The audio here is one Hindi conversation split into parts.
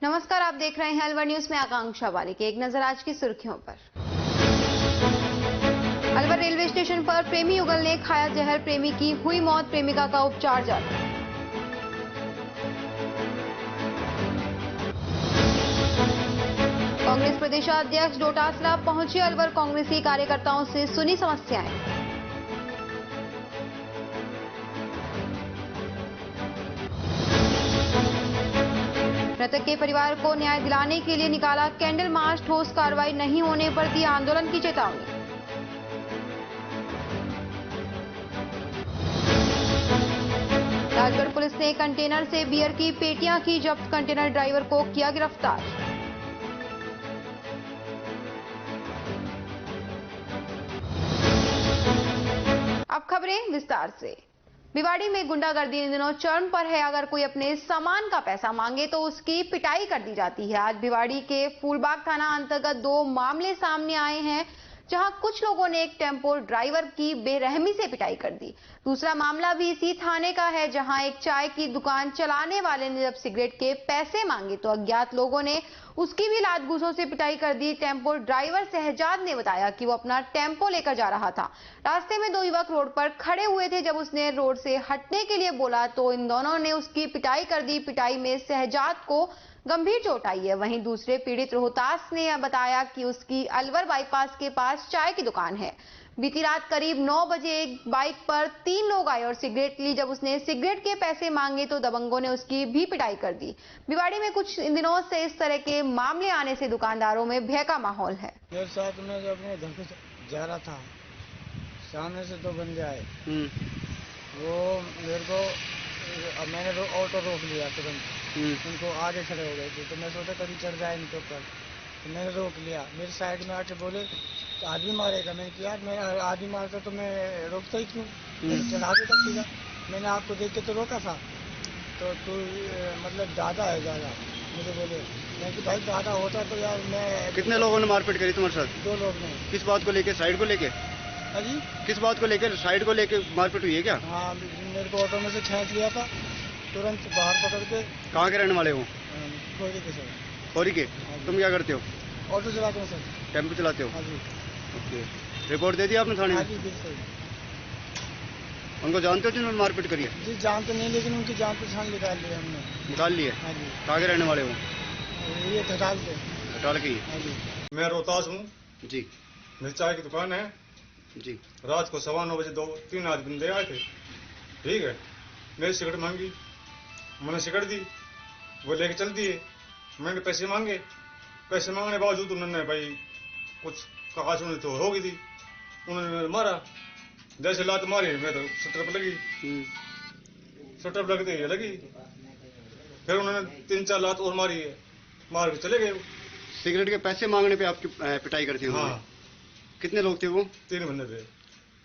नमस्कार, आप देख रहे हैं अलवर न्यूज में आकांक्षा वाली की एक नजर आज की सुर्खियों पर। अलवर रेलवे स्टेशन पर प्रेमी युगल ने खाया जहर, प्रेमी की हुई मौत, प्रेमिका का उपचार जारी। कांग्रेस प्रदेशाध्यक्ष डोटासरा पहुंचे अलवर, कांग्रेसी कार्यकर्ताओं से सुनी समस्याएं। मृतक के परिवार को न्याय दिलाने के लिए निकाला कैंडल मार्च, ठोस कार्रवाई नहीं होने पर दी आंदोलन की चेतावनी। राजगढ़ पुलिस ने कंटेनर से बियर की पेटियां की जब्त, कंटेनर ड्राइवर को किया गिरफ्तार। अब खबरें विस्तार से। भिवाड़ी में गुंडागर्दी इन दिनों चरम पर है। अगर कोई अपने सामान का पैसा मांगे तो उसकी पिटाई कर दी जाती है। आज भिवाड़ी के फूलबाग थाना अंतर्गत दो मामले सामने आए हैं, जहां कुछ लोगों ने एक टेम्पो ड्राइवर की बेरहमी से पिटाई कर दी। दूसरा मामला भी इसी थाने का है, जहां एक चाय की दुकान चलाने वाले ने जब सिगरेट के पैसे मांगे तो अज्ञात लोगों ने उसकी भी लात घूंसों से पिटाई कर दी। टेम्पो ड्राइवर शहजाद ने बताया कि वो अपना टेम्पो लेकर जा रहा था। रास्ते में दो युवक रोड पर खड़े हुए थे। जब उसने रोड से हटने के लिए बोला तो इन दोनों ने उसकी पिटाई कर दी। पिटाई में शहजाद को गंभीर चोट आई है। वहीं दूसरे पीड़ित रोहतास ने बताया कि उसकी अलवर बाईपास के पास चाय की दुकान है। बीती रात करीब 9 बजे एक बाइक पर 3 लोग आए और सिगरेट ली। जब उसने सिगरेट के पैसे मांगे तो दबंगों ने उसकी भी पिटाई कर दी। भिवाड़ी में कुछ इन दिनों से इस तरह के मामले आने से दुकानदारों में भय का माहौल है। मेरे साथ में जब अपने घर पे जा रहा था, सामने से 2 बंदे आए। वो मेरे को मैंने ऑटो रोक लिया तुरंत। उनको आगे खड़े हो गए थे तो मैं सोचा कभी चढ़ जाए इनके ऊपर, तो मैंने रोक लिया। मेरे साइड में आके बोले तो आदमी मारेगा। मैंने किया, मैं आदमी मारता तो मैं रोकता ही क्यों, चढ़ा देता सीधा। मैंने आपको देख के तो रोका था। तो तू मतलब दादा है ज़्यादा, मुझे बोले। मैं कि भाई दादा होता तो यार मैं। कितने लोगों ने मारपीट करी तुम्हारे साथ? 2 लोग ने। किस बात को लेके? साइड को लेके? हाँ जी, किस बात को लेकर साइड को लेके मारपीट हुई है क्या? हाँ, मेरे को ऑटो में से खींच लिया था, तुरंत बाहर पकड़ के। कहाँ के रहने वाले हो? खोरी के सर। खोरी के? तुम क्या करते हो? ऑटो चलाते हैं सर। टेम्पो चलाते हो? हाँ जी। ओके, रिपोर्ट दे दी आपने थाने हाँ में? जी, बिल्कुल। उनको जानते हो जिन्होंने मारपीट करी है? जी जानते नहीं, लेकिन उनकी जान पहचान निकाल ली हमने। निकाल लिए? हाँ जी। कहाँ के रहने वाले हो? ये घटाल के। घटाल की? हाँ जी। मैं रोहतास हूँ जी। मेरी चाय की दुकान है जी। रात को 9:15 बजे 2-3 आदमी बंदे आए थे। ठीक है, मेरी सिगरेट मांगी, मैंने सिगरेट दी, वो लेके चल दिए। मैंने पैसे मांगे, पैसे मांगने के बावजूद उन्होंने भाई कुछ कहा सुनी तो हो गई थी। उन्होंने मारा, जैसे लात मारी मैं तो शटर पर लगी, शटर पर लगते ही लगी। फिर उन्होंने 3-4 लात और मारी है, मार के चले गए। सिगरेट के पैसे मांगने पे आपकी पिटाई करती है? हाँ। कितने लोग थे वो? 3 बंदे थे।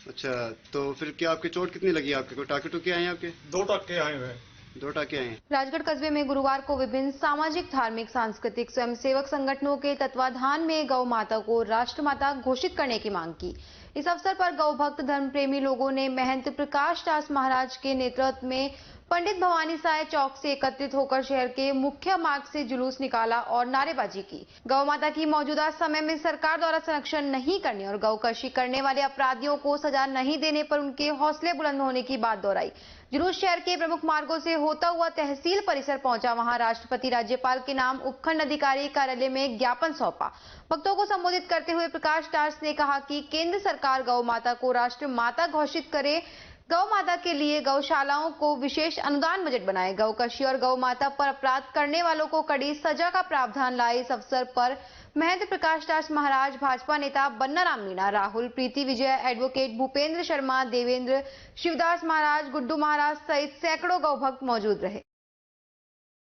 अच्छा, तो फिर क्या आपकी चोट कितनी लगी? आपके कोई टाके टूके आए हैं आपके? 2 टाके आए हुए। 2 टाके आए हैं। राजगढ़ कस्बे में गुरुवार को विभिन्न सामाजिक, धार्मिक, सांस्कृतिक स्वयंसेवक संगठनों के तत्वाधान में गौ माता को राष्ट्रमाता घोषित करने की मांग की। इस अवसर पर गौ भक्त धर्म प्रेमी लोगों ने महंत प्रकाश दास महाराज के नेतृत्व में पंडित भवानी साय चौक से एकत्रित होकर शहर के मुख्य मार्ग से जुलूस निकाला और नारेबाजी की। गौ माता की मौजूदा समय में सरकार द्वारा संरक्षण नहीं करने और गौकशी करने वाले अपराधियों को सजा नहीं देने पर उनके हौसले बुलंद होने की बात दोहराई। जुलूस शहर के प्रमुख मार्गों से होता हुआ तहसील परिसर पहुंचा। वहां राष्ट्रपति राज्यपाल के नाम उपखंड अधिकारी कार्यालय में ज्ञापन सौंपा। भक्तों को संबोधित करते हुए प्रकाश दास ने कहा कि केंद्र सरकार गौ माता को राष्ट्र माता घोषित करे, गौ माता के लिए गौशालाओं को विशेष अनुदान बजट बनाए, गौकशी और गौ माता पर अपराध करने वालों को कड़ी सजा का प्रावधान लाए। इस अवसर पर महंत प्रकाश दास महाराज, भाजपा नेता बन्ना राम मीणा, राहुल, प्रीति विजय, एडवोकेट भूपेंद्र शर्मा, देवेंद्र, शिवदास महाराज, गुड्डू महाराज सहित सैकड़ों गौ भक्त मौजूद रहे।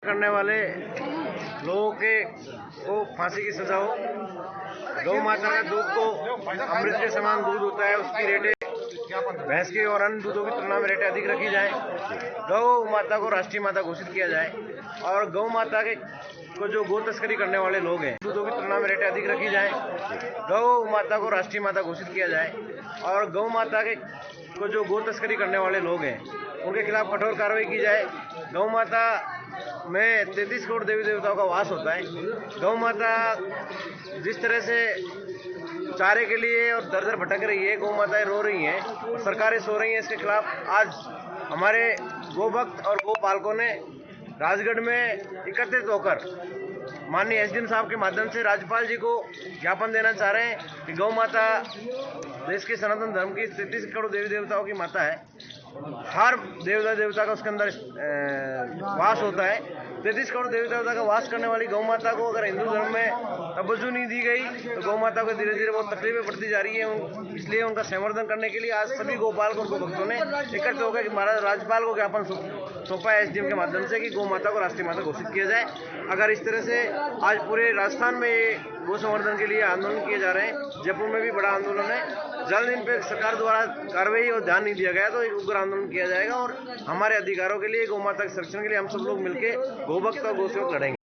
करने वाले लोगों के को फांसी की सजा हो। गौ माता का दूध को अमृत के समान दूध होता है, उसकी रेटें भैंस के और अन्य दूधों की तुलना में रेटें अधिक रखी जाए। गौ माता को राष्ट्रीय माता घोषित किया जाए और गौ माता के को जो गो तस्करी करने वाले लोग हैं, दूधों की तुलना में रेटें अधिक रखी जाए। गौ माता को राष्ट्रीय माता घोषित किया जाए और गौ माता के को जो गो तस्करी करने वाले लोग हैं, उनके खिलाफ कठोर कार्रवाई की जाए। गौ माता में 33 करोड़ देवी देवताओं का वास होता है। गौ माता जिस तरह से चारे के लिए और दर दर भटक रही है, गौ माताएं रो रही हैं और सरकारें सो रही हैं, इसके खिलाफ आज हमारे गोभक्त और गोपालकों ने राजगढ़ में एकत्रित होकर माननीय एसडीएम साहब के माध्यम से राज्यपाल जी को ज्ञापन देना चाह रहे हैं कि गौ माता देश के सनातन धर्म की 33 करोड़ देवी देवताओं की माता है। हर देवता का उसके अंदर वास होता है। 33 करोड़ देवी देवता का वास करने वाली गौ माता को अगर हिंदू धर्म में तवज्जो नहीं दी गई तो गौ माता को धीरे धीरे बहुत तकलीफें बढ़ती जा रही है। इसलिए उनका संवर्धन करने के लिए आज सभी गोपाल और गोभक्तों ने इकट्ठे होकर महाराज राज्यपाल को ज्ञापन सौंपा है एसडीएम के माध्यम से कि गौ माता को राष्ट्रीय माता घोषित किया जाए। अगर इस तरह से आज पूरे राजस्थान में गो संवर्धन के लिए आंदोलन किए जा रहे हैं, जयपुर में भी बड़ा आंदोलन है, जल्द इन पे सरकार द्वारा कार्रवाई और ध्यान नहीं दिया गया तो एक उग्र आंदोलन किया जाएगा और हमारे अधिकारों के लिए, गौ माता के संरक्षण के लिए हम सब लोग मिलकर गोभक्त और गोसेवक लड़ेंगे।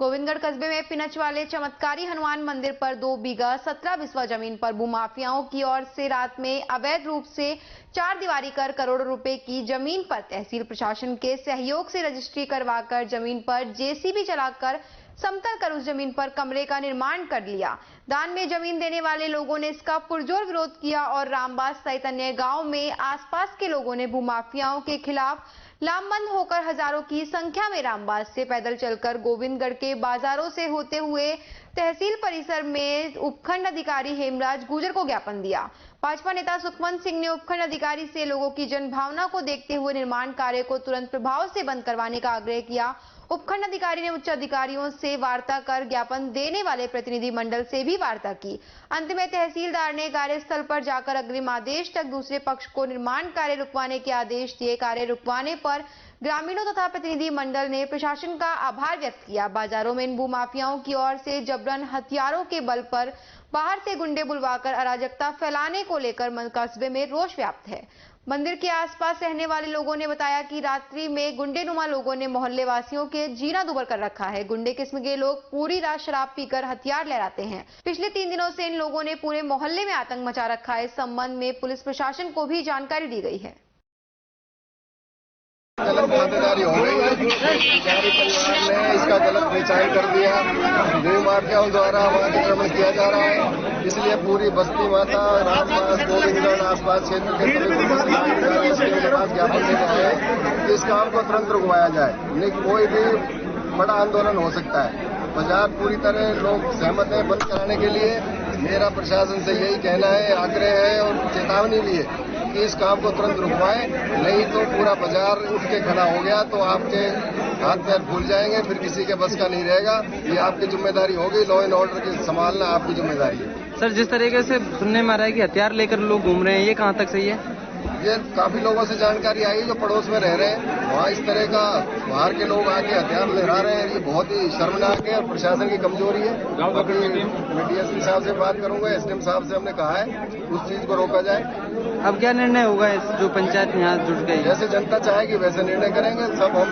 गोविंदगढ़ कस्बे में पिनच वाले चमत्कारी हनुमान मंदिर पर 2 बीघा 17 बिस्वा जमीन पर भूमाफियाओं की ओर से रात में अवैध रूप से 4 दीवारी कर करोड़ों रुपए की जमीन पर तहसील प्रशासन के सहयोग से रजिस्ट्री करवाकर जमीन पर जेसीबी चलाकर समतल कर उस जमीन पर कमरे का निर्माण कर लिया। दान में जमीन देने वाले लोगों ने इसका पुरजोर विरोध किया और रामबाग सहित अन्य गांव में आसपास के लोगों ने भूमाफियाओं के खिलाफ लामबंद होकर हजारों की संख्या में रामबाग से पैदल चलकर गोविंदगढ़ के बाजारों से होते हुए तहसील परिसर में उपखंड अधिकारी हेमराज गुर्जर को ज्ञापन दिया। भाजपा नेता सुखवंत सिंह ने उपखंड अधिकारी से लोगों की जनभावना को देखते हुए निर्माण कार्य को तुरंत प्रभाव से बंद करवाने का आग्रह किया। उपखंड अधिकारी ने उच्च अधिकारियों से वार्ता कर ज्ञापन देने वाले प्रतिनिधि मंडल से भी वार्ता की। अंत में तहसीलदार ने कार्यस्थल पर जाकर अग्रिम आदेश तक दूसरे पक्ष को निर्माण कार्य रुकवाने के आदेश दिए। कार्य रुकवाने पर ग्रामीणों तथा प्रतिनिधि मंडल ने प्रशासन का आभार व्यक्त किया। बाजारों में इन भूमाफियाओं की ओर से जबरन हथियारों के बल पर बाहर से गुंडे बुलवाकर अराजकता फैलाने को लेकर कस्बे में रोष व्याप्त है। मंदिर के आसपास रहने वाले लोगों ने बताया कि रात्रि में गुंडेनुमा लोगों ने मोहल्ले वासियों के जीना दुभर कर रखा है। गुंडे किस्म के लोग पूरी रात शराब पीकर हथियार लहराते हैं। पिछले 3 दिनों से इन लोगों ने पूरे मोहल्ले में आतंक मचा रखा है। इस संबंध में पुलिस प्रशासन को भी जानकारी दी गई है। गलत खातेदारी हो गई है। परिवार ने इसका गलत पहचान कर दिया। देव माफियाओं द्वारा अतिक्रमण किया जा रहा है, इसलिए पूरी बस्ती माता रामबाग गोविंदगढ़ आसपास क्षेत्र के पास ज्ञापन देने आए कि इस काम को तुरंत रुकवाया जाए। नहीं कोई भी बड़ा आंदोलन हो सकता है। बाजार पूरी तरह लोग सहमत हैं बंद कराने के लिए। मेरा प्रशासन से यही कहना है, आग्रह है और चेतावनी भी है कि इस काम को तुरंत रुकवाएं, नहीं तो पूरा बाजार उठ के खड़ा हो गया तो आपके हाथ पैर फूल जाएंगे, फिर किसी के बस का नहीं रहेगा। ये आपकी जिम्मेदारी होगी, लॉ एंड ऑर्डर की संभालना आपकी जिम्मेदारी है। सर, जिस तरीके से सुनने में आ रहा है कि हथियार लेकर लोग घूम रहे हैं, ये कहाँ तक सही है? ये काफी लोगों से जानकारी आई जो पड़ोस में रह रहे हैं, वहाँ इस तरह का बाहर के लोग आके हथियार लहरा रहे हैं। ये बहुत ही शर्मनाक है और प्रशासन की कमजोरी है। मैं डीएसपी साहब से बात करूंगा, एसडीएम साहब से हमने कहा है उस चीज को रोका जाए। अब क्या निर्णय होगा जो पंचायत यहाँ जुट गई? जैसे जनता चाहेगी वैसे निर्णय करेंगे। सब हम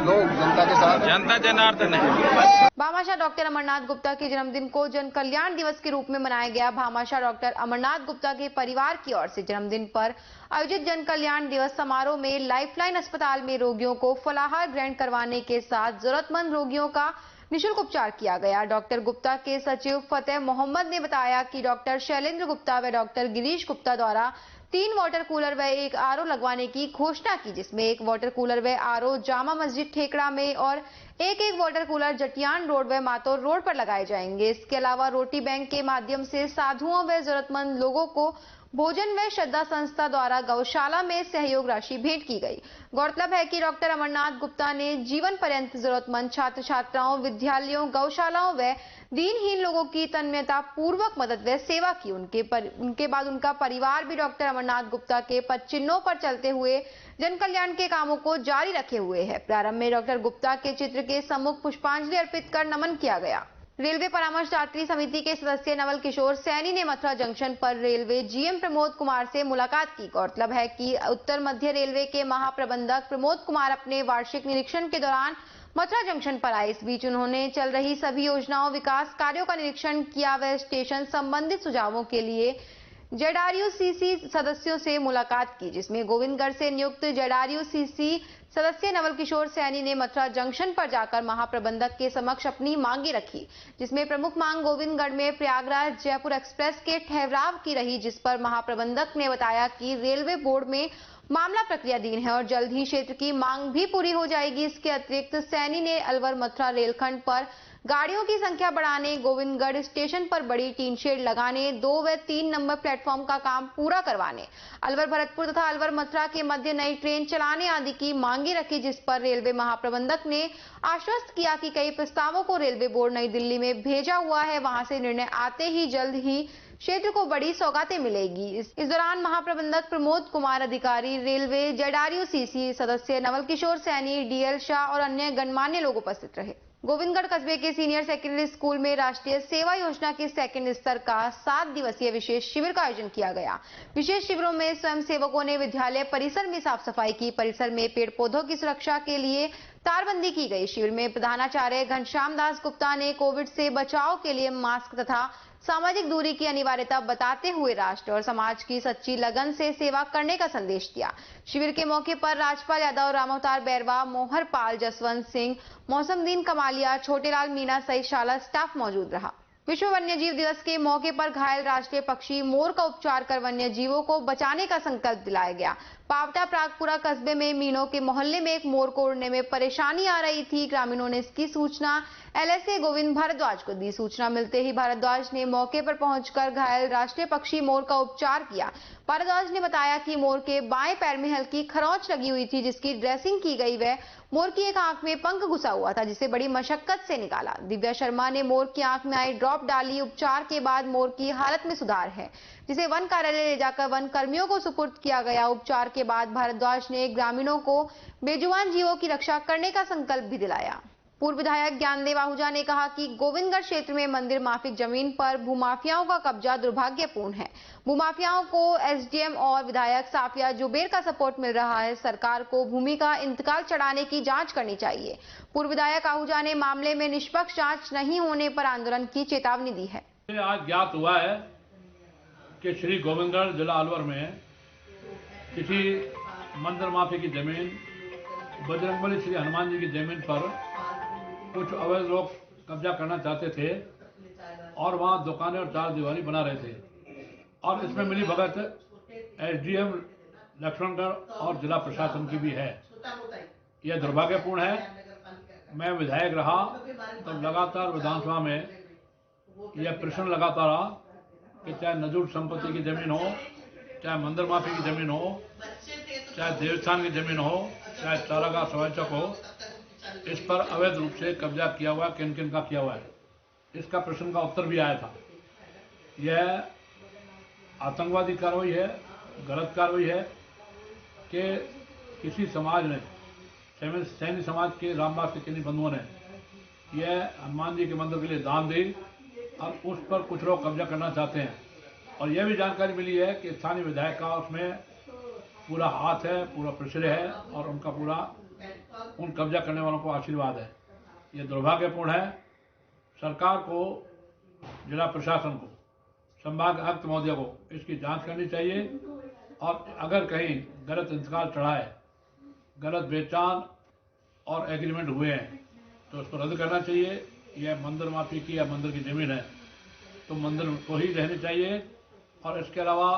लोग जनता के साथ, जनता जनार्दन है। भामाशाह डॉक्टर अमरनाथ गुप्ता के जन्मदिन को जन कल्याण दिवस के रूप में मनाया गया। भामाशाह डॉक्टर अमरनाथ गुप्ता के परिवार की ओर से जन्मदिन पर आयोजित जन कल्याण दिवस समारोह में लाइफलाइन अस्पताल में रोगियों को फलाहार ग्रहण करवाने के साथ जरूरतमंद रोगियों का निःशुल्क उपचार किया गया। डॉक्टर गुप्ता के सचिव फतेह मोहम्मद ने बताया कि डॉक्टर शैलेंद्र गुप्ता व डॉक्टर गिरीश गुप्ता द्वारा 3 वाटर कूलर व 1 आरओ लगवाने की घोषणा की, जिसमें 1 वाटर कूलर व आरओ जामा मस्जिद ठेकड़ा में और 1 वाटर कूलर जटियान रोड व मातौर रोड पर लगाए जाएंगे। इसके अलावा रोटी बैंक के माध्यम से साधुओं व जरूरतमंद लोगों को भोजन व श्रद्धा संस्था द्वारा गौशाला में सहयोग राशि भेंट की गई। गौरतलब है कि डॉक्टर अमरनाथ गुप्ता ने जीवन पर्यंत जरूरतमंद छात्र छात्राओं, विद्यालयों, गौशालाओं व दीनहीन लोगों की तन्मयता पूर्वक मदद व सेवा की। उनके बाद उनका परिवार भी डॉक्टर अमरनाथ गुप्ता के पद चिन्हों पर चलते हुए जन कल्याण के कामों को जारी रखे हुए है। प्रारंभ में डॉक्टर गुप्ता के चित्र के सम्मुख पुष्पांजलि अर्पित कर नमन किया गया। रेलवे परामर्शदात्री समिति के सदस्य नवल किशोर सैनी ने मथुरा जंक्शन पर रेलवे जीएम प्रमोद कुमार से मुलाकात की। गौरतलब है कि उत्तर मध्य रेलवे के महाप्रबंधक प्रमोद कुमार अपने वार्षिक निरीक्षण के दौरान मथुरा जंक्शन पर आए। इस बीच उन्होंने चल रही सभी योजनाओं, विकास कार्यों का निरीक्षण किया व स्टेशन संबंधित सुझावों के लिए जेडआरयूसीसी सदस्यों से मुलाकात की, जिसमें गोविंदगढ़ से नियुक्त जेडआरयूसीसी सदस्य नवल किशोर सैनी ने मथुरा जंक्शन पर जाकर महाप्रबंधक के समक्ष अपनी मांगे रखी, जिसमें प्रमुख मांग गोविंदगढ़ में प्रयागराज जयपुर एक्सप्रेस के ठहराव की रही, जिस पर महाप्रबंधक ने बताया कि रेलवे बोर्ड में मामला प्रक्रियाधीन है और जल्द ही क्षेत्र की मांग भी पूरी हो जाएगी। इसके अतिरिक्त सैनी ने अलवर मथुरा रेलखंड पर गाड़ियों की संख्या बढ़ाने, गोविंदगढ़ स्टेशन पर बड़ी टीन शेड लगाने, 2 व 3 नंबर प्लेटफॉर्म का काम पूरा करवाने, अलवर भरतपुर तथा अलवर मथुरा के मध्य नई ट्रेन चलाने आदि की मांगे रखी, जिस पर रेलवे महाप्रबंधक ने आश्वस्त किया कि कई प्रस्तावों को रेलवे बोर्ड नई दिल्ली में भेजा हुआ है, वहां से निर्णय आते ही जल्द ही क्षेत्र को बड़ी सौगातें मिलेगी। इस दौरान महाप्रबंधक प्रमोद कुमार अधिकारी, रेलवे, जेडआरयूसीसी सदस्य नवल किशोर सैनी, डीएल शाह और अन्य गणमान्य लोग उपस्थित रहे। गोविंदगढ़ कस्बे के सीनियर सेकेंडरी स्कूल में राष्ट्रीय सेवा योजना के सेकंड स्तर का 7 दिवसीय विशेष शिविर का आयोजन किया गया। विशेष शिविरों में स्वयं सेवकों ने विद्यालय परिसर में साफ सफाई की, परिसर में पेड़ पौधों की सुरक्षा के लिए तारबंदी की गई। शिविर में प्रधानाचार्य घनश्याम दास गुप्ता ने कोविड से बचाव के लिए मास्क तथा सामाजिक दूरी की अनिवार्यता बताते हुए राष्ट्र और समाज की सच्ची लगन से सेवा करने का संदेश दिया। शिविर के मौके पर राजपाल यादव, रामावतार बैरवा, मोहर पाल, जसवंत सिंह, मौसमदीन कमालिया, छोटेलाल मीणा सहित शाला स्टाफ मौजूद रहा। विश्व वन्यजीव दिवस के मौके पर घायल राष्ट्रीय पक्षी मोर का उपचार कर वन्य जीवों को बचाने का संकल्प दिलाया गया। पावटा प्रागपुरा कस्बे में मीनों के मोहल्ले में एक मोर को उड़ने में परेशानी आ रही थी। ग्रामीणों ने इसकी सूचना एलएसए गोविंद भारद्वाज को दी। सूचना मिलते ही भारद्वाज ने मौके पर पहुंचकर घायल राष्ट्रीय पक्षी मोर का उपचार किया। भारद्वाज ने बताया कि मोर के बाएं पैर में हल्की खरोंच लगी हुई थी, जिसकी ड्रेसिंग की गई। वह मोर की एक आंख में पंख घुसा हुआ था, जिसे बड़ी मशक्कत से निकाला। दिव्या शर्मा ने मोर की आंख में आई ड्रॉप डाली। उपचार के बाद मोर की हालत में सुधार है, जिसे वन कार्यालय ले जाकर वन कर्मियों को सुपुर्द किया गया। उपचार के बाद भारद्वाज ने ग्रामीणों को बेजुबान जीवों की रक्षा करने का संकल्प भी दिलाया। पूर्व विधायक ज्ञानदेव आहूजा ने कहा कि गोविंदगढ़ क्षेत्र में मंदिर माफिक जमीन पर भूमाफियाओं का कब्जा दुर्भाग्यपूर्ण है। भूमाफियाओं को एसडीएम और विधायक साफिया जुबेर का सपोर्ट मिल रहा है। सरकार को भूमि का इंतकाल चढ़ाने की जांच करनी चाहिए। पूर्व विधायक आहूजा ने मामले में निष्पक्ष जांच नहीं होने पर आंदोलन की चेतावनी दी है। आज ज्ञात हुआ है कि श्री गोविंदगढ़ जिला अलवर में किसी मंदिर माफी की जमीन, बजरंगबली श्री हनुमान जी की जमीन पर कुछ अवैध लोग कब्जा करना चाहते थे और वहां दुकानें और चार दीवारी बना रहे थे। और इसमें मिली भगत एसडीएम लक्ष्मणगढ़ और जिला प्रशासन की भी है। यह दुर्भाग्यपूर्ण है। मैं विधायक रहा तो लगातार विधानसभा में यह प्रश्न लगाता रहा कि चाहे नजूर संपत्ति की जमीन हो, चाहे मंदिर माफी की जमीन हो, चाहे देवस्थान की जमीन हो, चाहे चारागाह सवाचक हो, इस पर अवैध रूप से कब्जा किया हुआ, किन किन का किया हुआ है, इसका प्रश्न का उत्तर भी आया था। यह आतंकवादी कार्रवाई है, गलत कार्रवाई है कि किसी समाज ने, सैनी समाज के रामबाग के किन्हीं बंधुओं ने यह हनुमान जी के मंदिर के लिए दान दी और उस पर कुछ लोग कब्जा करना चाहते हैं। और यह भी जानकारी मिली है कि स्थानीय विधायक का उसमें पूरा हाथ है, पूरा प्रेशर है और उनका पूरा उन कब्जा करने वालों को आशीर्वाद है। ये दुर्भाग्यपूर्ण है। सरकार को, जिला प्रशासन को, संभाग आयुक्त महोदय को इसकी जांच करनी चाहिए और अगर कहीं गलत इंतकाल चढ़ा है, गलत बेचान और एग्रीमेंट हुए हैं तो उसको रद्द करना चाहिए। यह मंदिर माफी की या मंदिर की जमीन है तो मंदिर को ही रहनी चाहिए। और इसके अलावा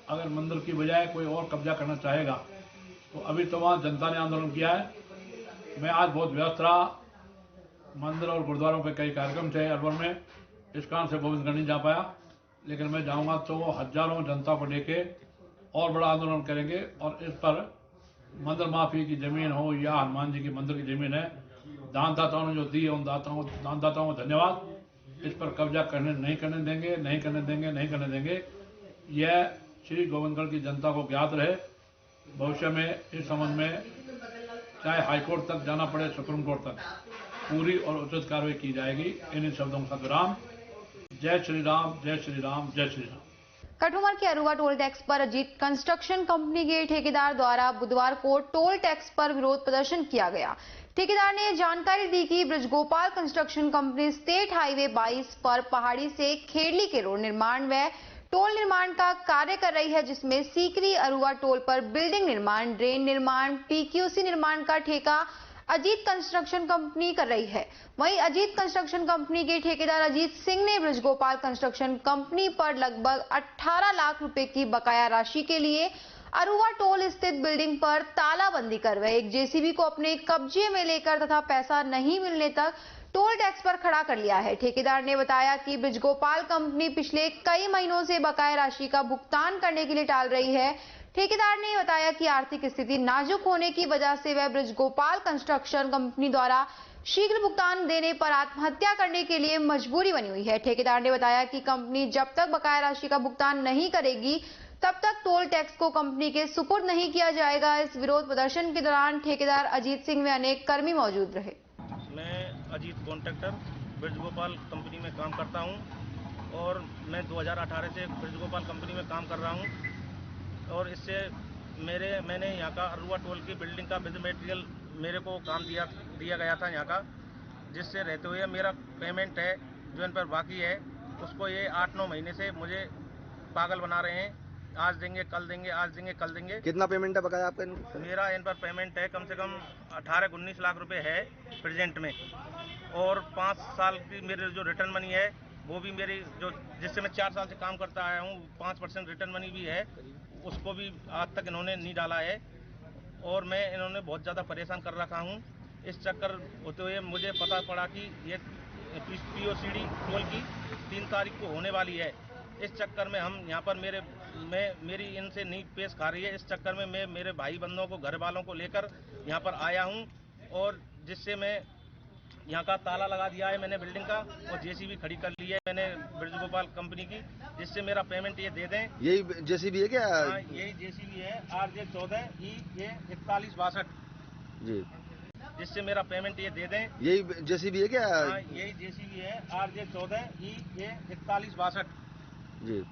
अगर मंदिर की बजाय कोई और कब्जा करना चाहेगा तो अभी तो वहाँ जनता ने आंदोलन किया है। मैं आज बहुत व्यस्त रहा, मंदिर और गुरुद्वारों पे कई कार्यक्रम थे अलवर में, इस कारण से गोविंदगढ़ नहीं जा पाया, लेकिन मैं जाऊंगा तो हजारों जनता को लेके और बड़ा आंदोलन करेंगे। और इस पर मंदिर माफी की जमीन हो या हनुमान जी की मंदिर की जमीन है, दानदाताओं ने जो दी है उन दानदाताओं को धन्यवाद। इस पर कब्जा नहीं करने देंगे। यह श्री गोविंदगढ़ की जनता को ज्ञात रहे। भविष्य में इस संबंध में चाहे हाईकोर्ट तक जाना पड़े, सुप्रीम कोर्ट तक, पूरी और उचित कार्रवाई की जाएगी। इन शब्दों का विराम। जय श्री राम, जय श्री राम, जय श्री राम। कठुमर के अरुआ टोल टैक्स पर अजीत कंस्ट्रक्शन कंपनी के ठेकेदार द्वारा बुधवार को टोल टैक्स पर विरोध प्रदर्शन किया गया। ठेकेदार ने जानकारी दी कि Brajgopal construction company state highway 22 पर पहाड़ी से खेड़ली के रोड निर्माण व टोल निर्माण का कार्य कर रही है, जिसमें सीकरी अरुआ टोल पर बिल्डिंग निर्माण, ड्रेन निर्माण, पीक्यूसी निर्माण का ठेका अजीत कंस्ट्रक्शन कंपनी कर रही है। वहीं अजीत कंस्ट्रक्शन कंपनी के ठेकेदार अजीत सिंह ने ब्रजगोपाल कंस्ट्रक्शन कंपनी पर लगभग 18 लाख रुपए की बकाया राशि के लिए अरुआ टोल स्थित बिल्डिंग पर तालाबंदी करवाई, एक जेसीबी को अपने कब्जे में लेकर तथा पैसा नहीं मिलने तक टोल टैक्स पर खड़ा कर लिया है। ठेकेदार ने बताया कि ब्रजगोपाल कंपनी पिछले कई महीनों से बकाया राशि का भुगतान करने के लिए टाल रही है। ठेकेदार ने बताया कि आर्थिक स्थिति नाजुक होने की वजह से वह ब्रजगोपाल कंस्ट्रक्शन कंपनी द्वारा शीघ्र भुगतान देने पर आत्महत्या करने के लिए मजबूरी बनी हुई है। ठेकेदार ने बताया कि कंपनी जब तक बकाया राशि का भुगतान नहीं करेगी तब तक टोल टैक्स को कंपनी के सुपुर्द नहीं किया जाएगा। इस विरोध प्रदर्शन के दौरान ठेकेदार अजीत सिंह व अनेक कर्मी मौजूद रहे। मैं अजीत कॉन्ट्रैक्टर ब्रजगोपाल कंपनी में काम करता हूं और मैं 2018 से ब्रजगोपाल कंपनी में काम कर रहा हूं और इससे मैंने यहाँ का अरुआ टोल की बिल्डिंग का विद मटेरियल मेरे को काम दिया गया था यहाँ का, जिससे रहते हुए मेरा पेमेंट है जो इन पर बाकी है उसको ये 8-9 महीने से मुझे पागल बना रहे हैं। आज देंगे कल देंगे, आज देंगे कल देंगे। कितना पेमेंट है बकाया आपका? मेरा इन पर पेमेंट है कम से कम 18-19 लाख रुपए है प्रेजेंट में, और 5 साल की मेरी जो रिटर्न मनी है वो भी मेरी जो जिससे मैं 4 साल से काम करता आया हूँ 5% रिटर्न मनी भी है, उसको भी आज तक इन्होंने नहीं डाला है और मैं इन्होंने बहुत ज़्यादा परेशान कर रखा हूँ। इस चक्कर होते हुए मुझे पता पड़ा कि ये पीओसीडी टोल की 3 तारीख को होने वाली है। इस चक्कर में हम यहाँ पर मेरी इनसे नहीं पेश खा रही है। इस चक्कर में मैं मेरे भाई बंधुओं को, घर वालों को लेकर यहाँ पर आया हूँ और जिससे मैं यहाँ का ताला लगा दिया है मैंने बिल्डिंग का और जेसीबी खड़ी कर ली है मैंने ब्रजगोपाल कंपनी की, जिससे मेरा पेमेंट ये दे दें। यही जेसीबी है क्या? हाँ, यही जेसीबी है RJ14E4162 जी, जिससे मेरा पेमेंट ये दे दें। यही जेसीबी है क्या? हाँ, यही जेसीबी है RJ14E4162 जी।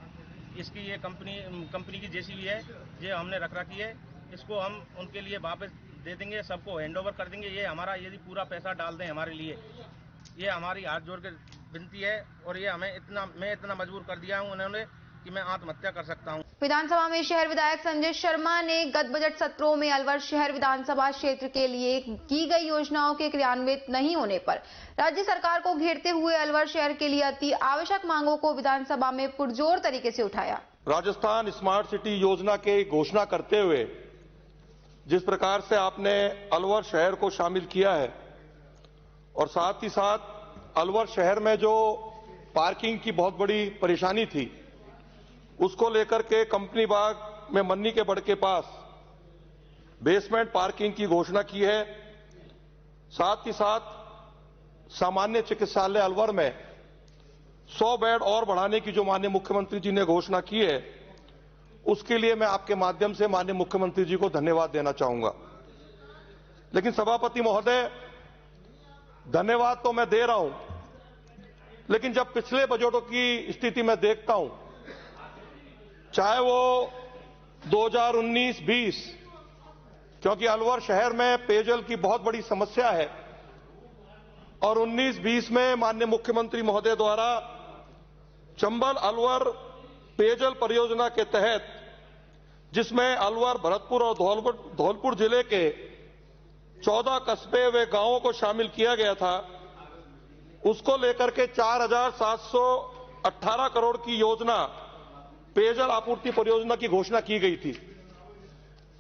इसकी ये कंपनी की जेसीबी है, ये हमने रख रखी है। इसको हम उनके लिए वापस दे देंगे, सबको हैंडओवर कर देंगे। ये हमारा यदि पूरा पैसा डाल दें हमारे लिए, ये हमारी हाथ जोड़ के विनती है और ये मैं इतना मजबूर कर दिया हूँ उन्होंने कि मैं आत्महत्या कर सकता हूँ। विधानसभा में शहर विधायक संजय शर्मा ने गत बजट सत्रों में अलवर शहर विधानसभा क्षेत्र के लिए की गई योजनाओं के क्रियान्वित नहीं होने पर राज्य सरकार को घेरते हुए अलवर शहर के लिए अति आवश्यक मांगों को विधानसभा में पुरजोर तरीके से उठाया। राजस्थान स्मार्ट सिटी योजना के घोषणा करते हुए जिस प्रकार से आपने अलवर शहर को शामिल किया है और साथ ही साथ अलवर शहर में जो पार्किंग की बहुत बड़ी परेशानी थी उसको लेकर के कंपनी बाग में मन्नी के बड़ के पास बेसमेंट पार्किंग की घोषणा की है। साथ ही साथ सामान्य चिकित्सालय अलवर में 100 बेड और बढ़ाने की जो माननीय मुख्यमंत्री जी ने घोषणा की है उसके लिए मैं आपके माध्यम से माननीय मुख्यमंत्री जी को धन्यवाद देना चाहूंगा। लेकिन सभापति महोदय, धन्यवाद तो मैं दे रहा हूं, लेकिन जब पिछले बजटों की स्थिति में देखता हूं, चाहे वो 2019-20, क्योंकि अलवर शहर में पेयजल की बहुत बड़ी समस्या है और 19-20 में माननीय मुख्यमंत्री महोदय द्वारा चंबल अलवर पेयजल परियोजना के तहत, जिसमें अलवर, भरतपुर और धौलपुर जिले के 14 कस्बे व गांवों को शामिल किया गया था, उसको लेकर के 4,718 करोड़ की योजना पेयजल आपूर्ति परियोजना की घोषणा की गई थी।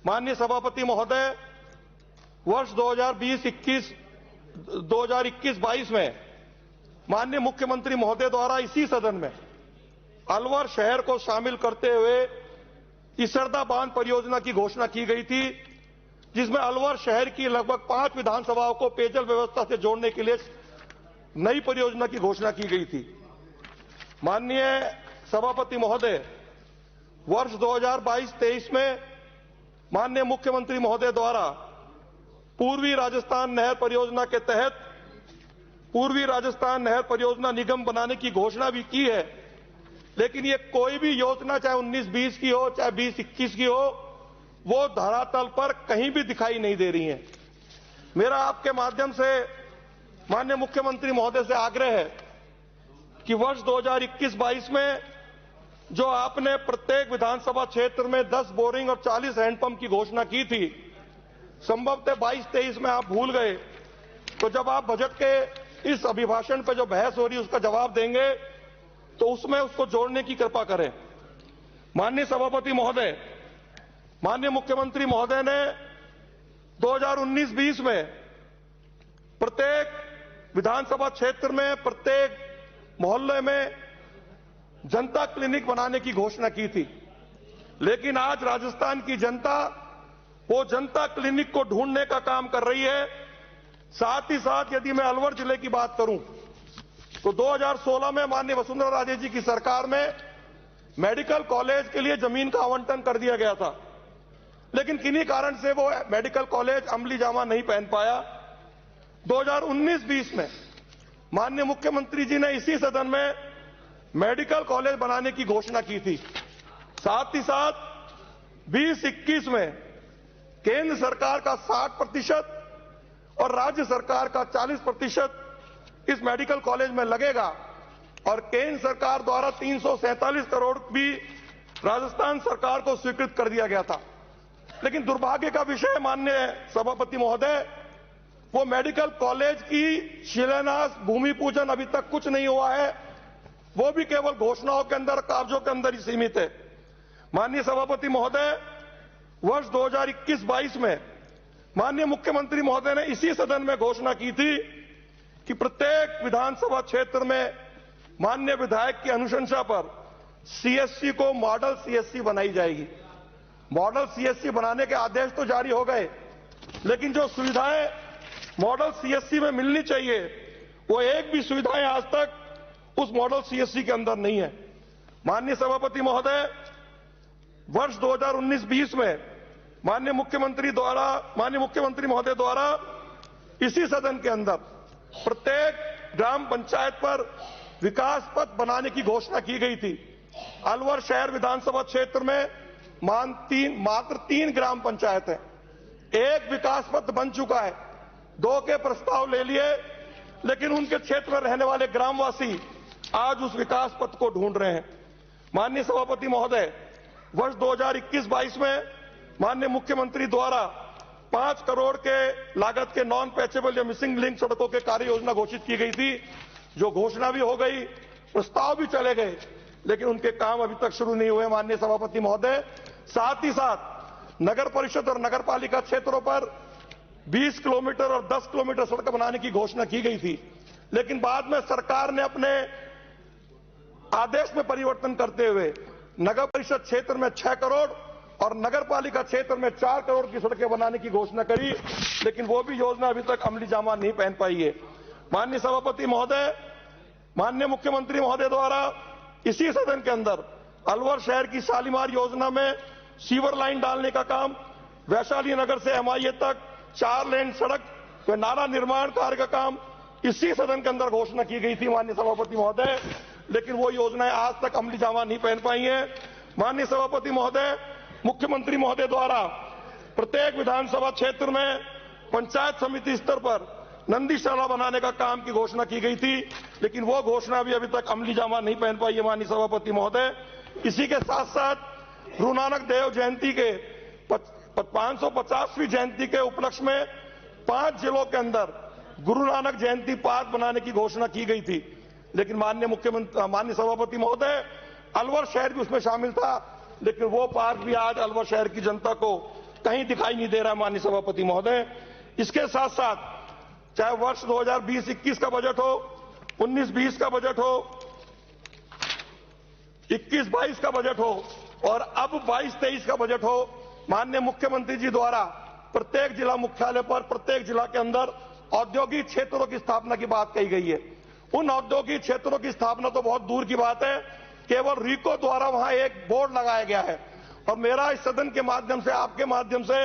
माननीय सभापति महोदय, वर्ष 2021-22 में माननीय मुख्यमंत्री महोदय द्वारा इसी सदन में अलवर शहर को शामिल करते हुए इसरदा बांध परियोजना की घोषणा की गई थी, जिसमें अलवर शहर की लगभग 5 विधानसभाओं को पेयजल व्यवस्था से जोड़ने के लिए नई परियोजना की घोषणा की गई थी। माननीय सभापति महोदय, वर्ष 2022-23 में माननीय मुख्यमंत्री महोदय द्वारा पूर्वी राजस्थान नहर परियोजना के तहत पूर्वी राजस्थान नहर परियोजना निगम बनाने की घोषणा भी की है, लेकिन ये कोई भी योजना चाहे 19-20 की हो चाहे 20-21 की हो, वो धरातल पर कहीं भी दिखाई नहीं दे रही हैं। मेरा आपके माध्यम से माननीय मुख्यमंत्री महोदय से आग्रह है कि वर्ष 2021-22 में जो आपने प्रत्येक विधानसभा क्षेत्र में 10 बोरिंग और 40 हैंडपंप की घोषणा की थी, संभवतः 22-23 में आप भूल गए। तो जब आप बजट के इस अभिभाषण पर जो बहस हो रही है उसका जवाब देंगे तो उसमें उसको जोड़ने की कृपा करें। माननीय सभापति महोदय, माननीय मुख्यमंत्री महोदय ने 2019-20 में प्रत्येक विधानसभा क्षेत्र में, प्रत्येक मोहल्ले में जनता क्लिनिक बनाने की घोषणा की थी। लेकिन आज राजस्थान की जनता वो जनता क्लिनिक को ढूंढने का काम कर रही है। साथ ही साथ यदि मैं अलवर जिले की बात करूं तो 2016 में माननीय वसुंधरा राजे जी की सरकार में मेडिकल कॉलेज के लिए जमीन का आवंटन कर दिया गया था, लेकिन किन्हीं कारण से वो मेडिकल कॉलेज अमली जामा नहीं पहन पाया। 2019-20 में माननीय मुख्यमंत्री जी ने इसी सदन में मेडिकल कॉलेज बनाने की घोषणा की थी। साथ ही साथ 2021 में केंद्र सरकार का 60% और राज्य सरकार का 40% इस मेडिकल कॉलेज में लगेगा और केंद्र सरकार द्वारा 347 करोड़ भी राजस्थान सरकार को स्वीकृत कर दिया गया था। लेकिन दुर्भाग्य का विषय माननीय सभापति महोदय, वो मेडिकल कॉलेज की शिलान्यास भूमि पूजन अभी तक कुछ नहीं हुआ है, वो भी केवल घोषणाओं के अंदर, कागजों के अंदर ही सीमित है। माननीय सभापति महोदय, वर्ष 2021-22 में माननीय मुख्यमंत्री महोदय ने इसी सदन में घोषणा की थी कि प्रत्येक विधानसभा क्षेत्र में माननीय विधायक की अनुशंसा पर सीएससी को मॉडल सीएससी बनाई जाएगी। मॉडल सीएससी बनाने के आदेश तो जारी हो गए, लेकिन जो सुविधाएं मॉडल सीएससी में मिलनी चाहिए वो एक भी सुविधाएं आज तक उस मॉडल सीएससी के अंदर नहीं है। माननीय सभापति महोदय, वर्ष 2019-20 में माननीय मुख्यमंत्री महोदय द्वारा इसी सदन के अंदर प्रत्येक ग्राम पंचायत पर विकास पथ बनाने की घोषणा की गई थी। अलवर शहर विधानसभा क्षेत्र में मात्र 3 ग्राम पंचायत है, एक विकास पथ बन चुका है, 2 के प्रस्ताव ले लिए, लेकिन उनके क्षेत्र में रहने वाले ग्रामवासी आज उस विकास पथ को ढूंढ रहे हैं। माननीय सभापति महोदय, वर्ष 2021-22 में माननीय मुख्यमंत्री द्वारा 5 करोड़ के लागत के नॉन पैचेबल या मिसिंग लिंक सड़कों के कार्य योजना घोषित की गई थी, जो घोषणा भी हो गई, प्रस्ताव भी चले गए, लेकिन उनके काम अभी तक शुरू नहीं हुए। माननीय सभापति महोदय, साथ ही साथ नगर परिषद और नगर पालिका क्षेत्रों पर 20 किलोमीटर और 10 किलोमीटर सड़क बनाने की घोषणा की गई थी, लेकिन बाद में सरकार ने अपने आदेश में परिवर्तन करते हुए नगर परिषद क्षेत्र में 6 करोड़ और नगर पालिका क्षेत्र में 4 करोड़ की सड़कें बनाने की घोषणा करी, लेकिन वो भी योजना अभी तक अमली जामा नहीं पहन पाई है। माननीय सभापति महोदय, माननीय मुख्यमंत्री महोदय द्वारा इसी सदन के अंदर अलवर शहर की शालीमार योजना में सीवर लाइन डालने का काम, वैशाली नगर से एमआईए तक 4 लेन सड़क व नाला निर्माण कार्य का काम इसी सदन के अंदर घोषणा की गई थी माननीय सभापति महोदय, लेकिन वो योजनाएं आज तक अमली जामा नहीं पहन पाई हैं। माननीय सभापति महोदय, मुख्यमंत्री महोदय द्वारा प्रत्येक विधानसभा क्षेत्र में पंचायत समिति स्तर पर नंदीशाला बनाने का काम की घोषणा की गई थी, लेकिन वो घोषणा भी अभी तक अमली जामा नहीं पहन पाई है। माननीय सभापति महोदय, इसी के साथ साथ गुरु नानक देव जयंती के 550वीं जयंती के उपलक्ष्य में 5 जिलों के अंदर गुरु नानक जयंती पार्क बनाने की घोषणा की गई थी, लेकिन माननीय सभापति महोदय, अलवर शहर भी उसमें शामिल था, लेकिन वो पार्क भी आज अलवर शहर की जनता को कहीं दिखाई नहीं दे रहा। माननीय सभापति महोदय, इसके साथ साथ चाहे वर्ष 2020-21 का बजट हो, 19-20 का बजट हो, 21-22 का बजट हो और अब 22-23 का बजट हो, माननीय मुख्यमंत्री जी द्वारा प्रत्येक जिला मुख्यालय पर, प्रत्येक जिला के अंदर औद्योगिक क्षेत्रों की स्थापना की बात कही गई है। उन औद्योगिक क्षेत्रों की स्थापना तो बहुत दूर की बात है, केवल रीको द्वारा वहां एक बोर्ड लगाया गया है। और मेरा इस सदन के माध्यम से, आपके माध्यम से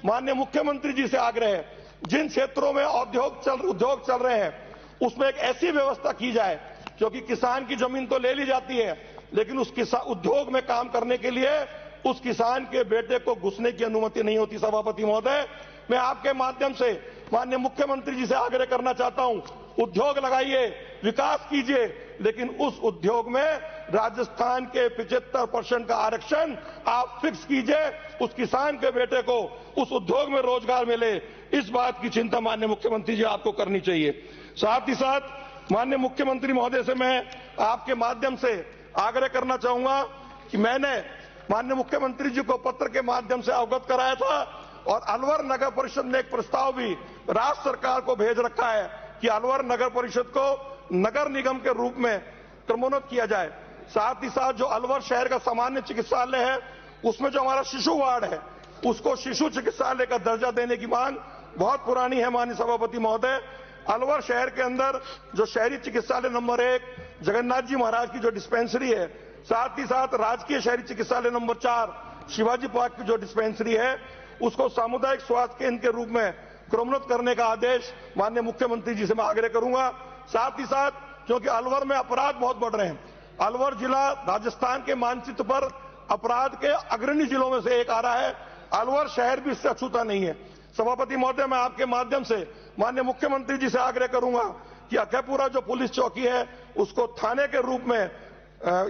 माननीय मुख्यमंत्री जी से आग्रह है, जिन क्षेत्रों में उद्योग चल रहे हैं उसमें एक ऐसी व्यवस्था की जाए, क्योंकि किसान की जमीन तो ले ली जाती है, लेकिन उस उद्योग में काम करने के लिए उस किसान के बेटे को घुसने की अनुमति नहीं होती। सभापति महोदय, मैं आपके माध्यम से माननीय मुख्यमंत्री जी से आग्रह करना चाहता हूं उद्योग लगाइए, विकास कीजिए, लेकिन उस उद्योग में राजस्थान के 75% का आरक्षण आप फिक्स कीजिए, उस किसान के बेटे को उस उद्योग में रोजगार मिले। इस बात की चिंता माननीय मुख्यमंत्री जी आपको करनी चाहिए। साथ ही साथ माननीय मुख्यमंत्री महोदय से मैं आपके माध्यम से आग्रह करना चाहूंगा कि मैंने माननीय मुख्यमंत्री जी को पत्र के माध्यम से अवगत कराया था और अलवर नगर परिषद ने एक प्रस्ताव भी राज्य सरकार को भेज रखा है कि अलवर नगर परिषद को नगर निगम के रूप में क्रमोन्नत किया जाए। साथ ही साथ जो अलवर शहर का सामान्य चिकित्सालय है, उसमें जो हमारा शिशु वार्ड है, उसको शिशु चिकित्सालय का दर्जा देने की मांग बहुत पुरानी है। माननीय सभापति महोदय, अलवर शहर के अंदर जो शहरी चिकित्सालय नंबर 1 जगन्नाथ जी महाराज की जो डिस्पेंसरी है, साथ ही साथ राजकीय शहरी चिकित्सालय नंबर 4 शिवाजी पार्क की जो डिस्पेंसरी है, उसको सामुदायिक स्वास्थ्य केंद्र के रूप में क्रमोन्नत करने का आदेश माननीय मुख्यमंत्री जी से मैं आग्रह करूंगा। साथ ही साथ क्योंकि अलवर में अपराध बहुत बढ़ रहे हैं, अलवर जिला राजस्थान के मानचित्र पर अपराध के अग्रणी जिलों में से एक आ रहा है, अलवर शहर भी इससे अछूता नहीं है। सभापति महोदय, मैं आपके माध्यम से माननीय मुख्यमंत्री जी से आग्रह करूंगा कि अखेपुरा जो पुलिस चौकी है उसको थाने के रूप में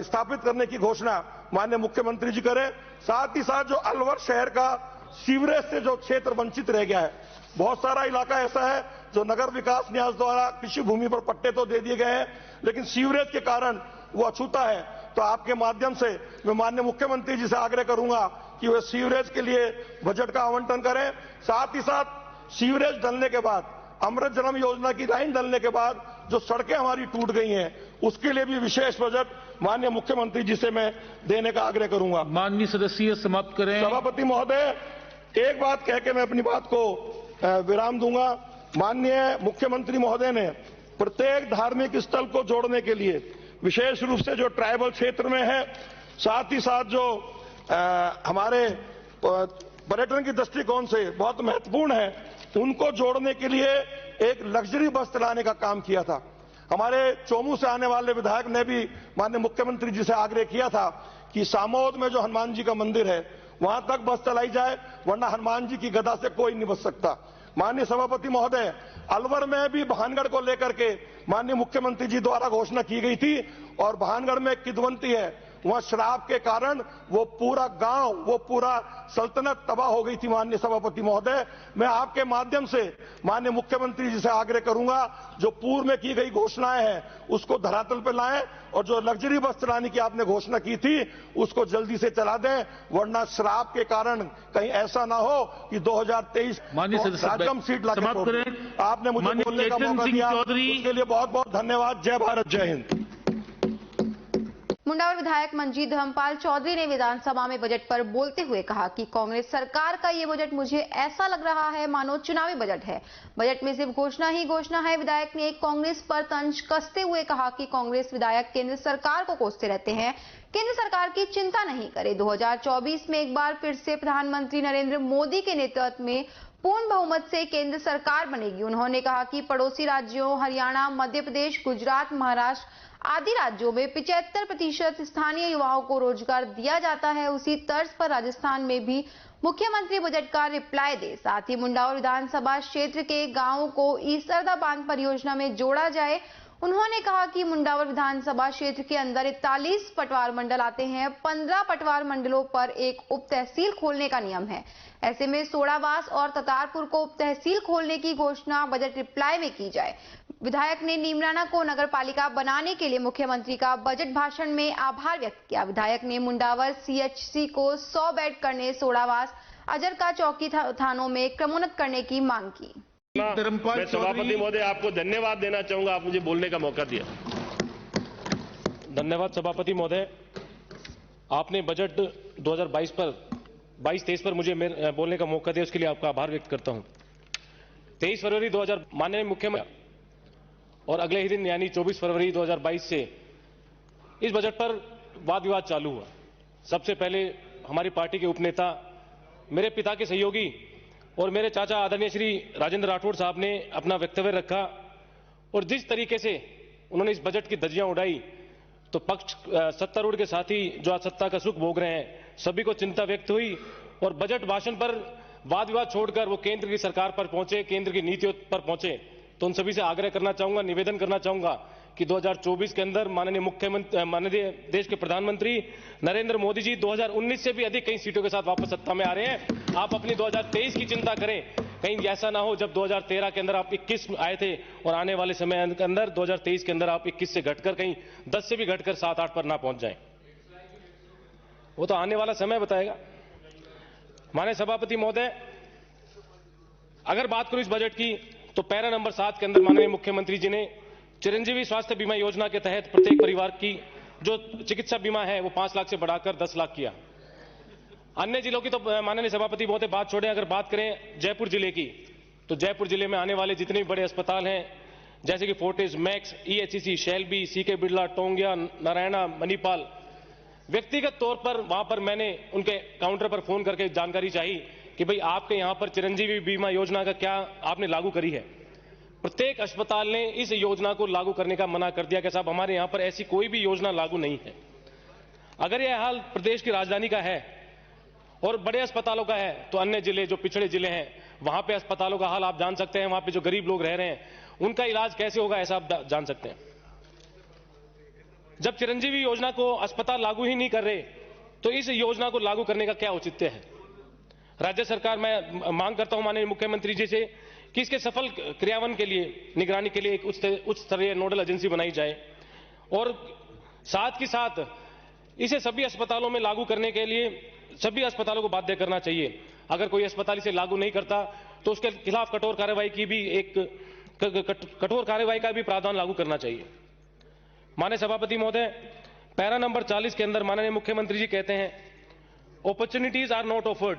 स्थापित करने की घोषणा माननीय मुख्यमंत्री जी करें। साथ ही साथ जो अलवर शहर का सीवरेज से जो क्षेत्र वंचित रह गया है, बहुत सारा इलाका ऐसा है जो नगर विकास न्यास द्वारा कृषि भूमि पर पट्टे तो दे दिए गए हैं, लेकिन सीवरेज के कारण वो अछूता है। तो आपके माध्यम से मैं माननीय मुख्यमंत्री जी से आग्रह करूंगा कि वे सीवरेज के लिए बजट का आवंटन करें। साथ ही साथ सीवरेज डलने के बाद, अमृत जलम योजना की लाइन डलने के बाद जो सड़कें हमारी टूट गई हैं, उसके लिए भी विशेष बजट माननीय मुख्यमंत्री जी से मैं देने का आग्रह करूंगा। माननीय सदस्य समाप्त करें। सभापति महोदय, एक बात कह के मैं अपनी बात को विराम दूंगा। माननीय मुख्यमंत्री महोदय ने प्रत्येक धार्मिक स्थल को जोड़ने के लिए, विशेष रूप से जो ट्राइबल क्षेत्र में है, साथ ही साथ जो हमारे पर्यटन की दृष्टिकोण से बहुत महत्वपूर्ण है, उनको जोड़ने के लिए एक लग्जरी बस चलाने का काम किया था। हमारे चोमू से आने वाले विधायक ने भी माननीय मुख्यमंत्री जी से आग्रह किया था कि सामोद में जो हनुमान जी का मंदिर है, वहां तक बस चलाई जाए, वरना हनुमान जी की गदा से कोई नहीं बच सकता। माननीय सभापति महोदय, अलवर में भी भानगढ़ को लेकर के माननीय मुख्यमंत्री जी द्वारा घोषणा की गई थी और भानगढ़ में एक किदवंती है, वहां शराब के कारण वो पूरा गांव, वो पूरा सल्तनत तबाह हो गई थी। माननीय सभापति महोदय, मैं आपके माध्यम से माननीय मुख्यमंत्री जी से आग्रह करूंगा, जो पूर्व में की गई घोषणाएं हैं उसको धरातल पर लाएं और जो लग्जरी बस चलाने की आपने घोषणा की थी उसको जल्दी से चला दें, वरना शराब के कारण कहीं ऐसा ना हो कि 2023 राजगम सीट लाके आपने मुझे बोलने का मौका दिया, उसके लिए बहुत बहुत धन्यवाद। जय भारत, जय हिंद। मुंडावर विधायक मंजीत धर्मपाल चौधरी ने विधानसभा में बजट पर बोलते हुए कहा कि कांग्रेस सरकार का ये बजट मुझे ऐसा लग रहा है मानो चुनावी बजट है। बजट में सिर्फ घोषणा ही घोषणा है। विधायक ने कांग्रेस पर तंज कसते हुए कहा कि कांग्रेस विधायक केंद्र सरकार को कोसते रहते हैं, केंद्र सरकार की चिंता नहीं करे। 2024 में एक बार फिर से प्रधानमंत्री नरेंद्र मोदी के नेतृत्व में पूर्ण बहुमत से केंद्र सरकार बनेगी। उन्होंने कहा कि पड़ोसी राज्यों हरियाणा, मध्य प्रदेश, गुजरात, महाराष्ट्र आदि राज्यों में 75% स्थानीय युवाओं को रोजगार दिया जाता है, उसी तर्ज पर राजस्थान में भी मुख्यमंत्री बजट का रिप्लाई दे। साथ ही मुंडावर विधानसभा क्षेत्र के गांवों को ईसरदा बांध परियोजना में जोड़ा जाए। उन्होंने कहा कि मुंडावर विधानसभा क्षेत्र के अंदर 41 पटवार मंडल आते हैं, 15 पटवार मंडलों पर एक उप तहसील खोलने का नियम है। ऐसे में सोडावास और ततारपुर को उप तहसील खोलने की घोषणा बजट रिप्लाई में की जाए। विधायक ने नीमराना को नगर पालिका बनाने के लिए मुख्यमंत्री का बजट भाषण में आभार व्यक्त किया। विधायक ने मुंडावर CHC को 100 बेड करने, सोडावास, अजर का चौकी थानों में क्रमोन्नत करने की मांग की। मैं सभापति महोदय आपको धन्यवाद देना चाहूंगा, आप मुझे बोलने का मौका दिया। धन्यवाद सभापति महोदय, आपने बजट 2022-23 पर मुझे बोलने का मौका दिया, उसके लिए आपका आभार व्यक्त करता हूं। 23 फरवरी 2000 माननीय मुख्यमंत्री और अगले ही दिन यानी 24 फरवरी 2022 से इस बजट पर वाद विवाद चालू हुआ। सबसे पहले हमारी पार्टी के उपनेता, मेरे पिता के सहयोगी और मेरे चाचा आदरणीय श्री राजेंद्र राठौड़ साहब ने अपना वक्तव्य रखा और जिस तरीके से उन्होंने इस बजट की धज्जियां उड़ाई, तो पक्ष सत्तारूढ़ के साथी जो आज सत्ता का सुख भोग रहे हैं, सभी को चिंता व्यक्त हुई और बजट भाषण पर वाद विवाद छोड़कर वो केंद्र की सरकार पर पहुंचे, केंद्र की नीतियों पर पहुंचे। तो उन सभी से आग्रह करना चाहूंगा, निवेदन करना चाहूंगा कि 2024 के अंदर माननीय देश के प्रधानमंत्री नरेंद्र मोदी जी 2019 से भी अधिक कई सीटों के साथ वापस सत्ता में आ रहे हैं। आप अपनी 2023 की चिंता करें, कहीं ऐसा ना हो जब 2013 के अंदर आप 21 आए थे और आने वाले समय के अंदर 2023 के अंदर आप 21 से घटकर कहीं 10 से भी घटकर 7-8 पर ना पहुंच जाएं। वो तो आने वाला समय बताएगा। माननीय सभापति महोदय, अगर बात करूं इस बजट की तो पैरा नंबर 7 के अंदर माननीय मुख्यमंत्री जी ने चिरंजीवी स्वास्थ्य बीमा योजना के तहत प्रत्येक परिवार की जो चिकित्सा बीमा है वो 5 लाख से बढ़ाकर 10 लाख किया। अन्य जिलों की तो माननीय सभापति बहुत बात छोड़ें, अगर बात करें जयपुर जिले की तो जयपुर जिले में आने वाले जितने भी बड़े अस्पताल हैं जैसे कि Fortis, Max, EHCC, Shelby, CK Birla, Tongia, Narayana, Manipal, व्यक्तिगत तौर पर वहां पर मैंने उनके काउंटर पर फोन करके जानकारी चाहिए कि भाई आपके यहां पर चिरंजीवी बीमा योजना का क्या आपने लागू करी है। प्रत्येक अस्पताल ने इस योजना को लागू करने का मना कर दिया कि साहब हमारे यहां पर ऐसी कोई भी योजना लागू नहीं है। अगर यह हाल प्रदेश की राजधानी का है और बड़े अस्पतालों का है तो अन्य जिले जो पिछड़े जिले हैं वहां पे अस्पतालों का हाल आप जान सकते हैं। वहां पे जो गरीब लोग रह रहे हैं उनका इलाज कैसे होगा ऐसा आप जान सकते हैं। जब चिरंजीवी योजना को अस्पताल लागू ही नहीं कर रहे तो इस योजना को लागू करने का क्या औचित्य है। राज्य सरकार, मैं मांग करता हूं माननीय मुख्यमंत्री जी से कि इसके सफल क्रियान्वयन के लिए निगरानी के लिए एक उच्च स्तरीय नोडल एजेंसी बनाई जाए और साथ ही साथ इसे सभी अस्पतालों में लागू करने के लिए सभी अस्पतालों को बाध्य करना चाहिए। अगर कोई अस्पताल इसे लागू नहीं करता तो उसके खिलाफ कठोर कार्रवाई का भी प्रावधान लागू करना चाहिए। माननीय सभापति महोदय, पैरा नंबर 40 के अंदर माननीय मुख्यमंत्री जी कहते हैं opportunities are not offered,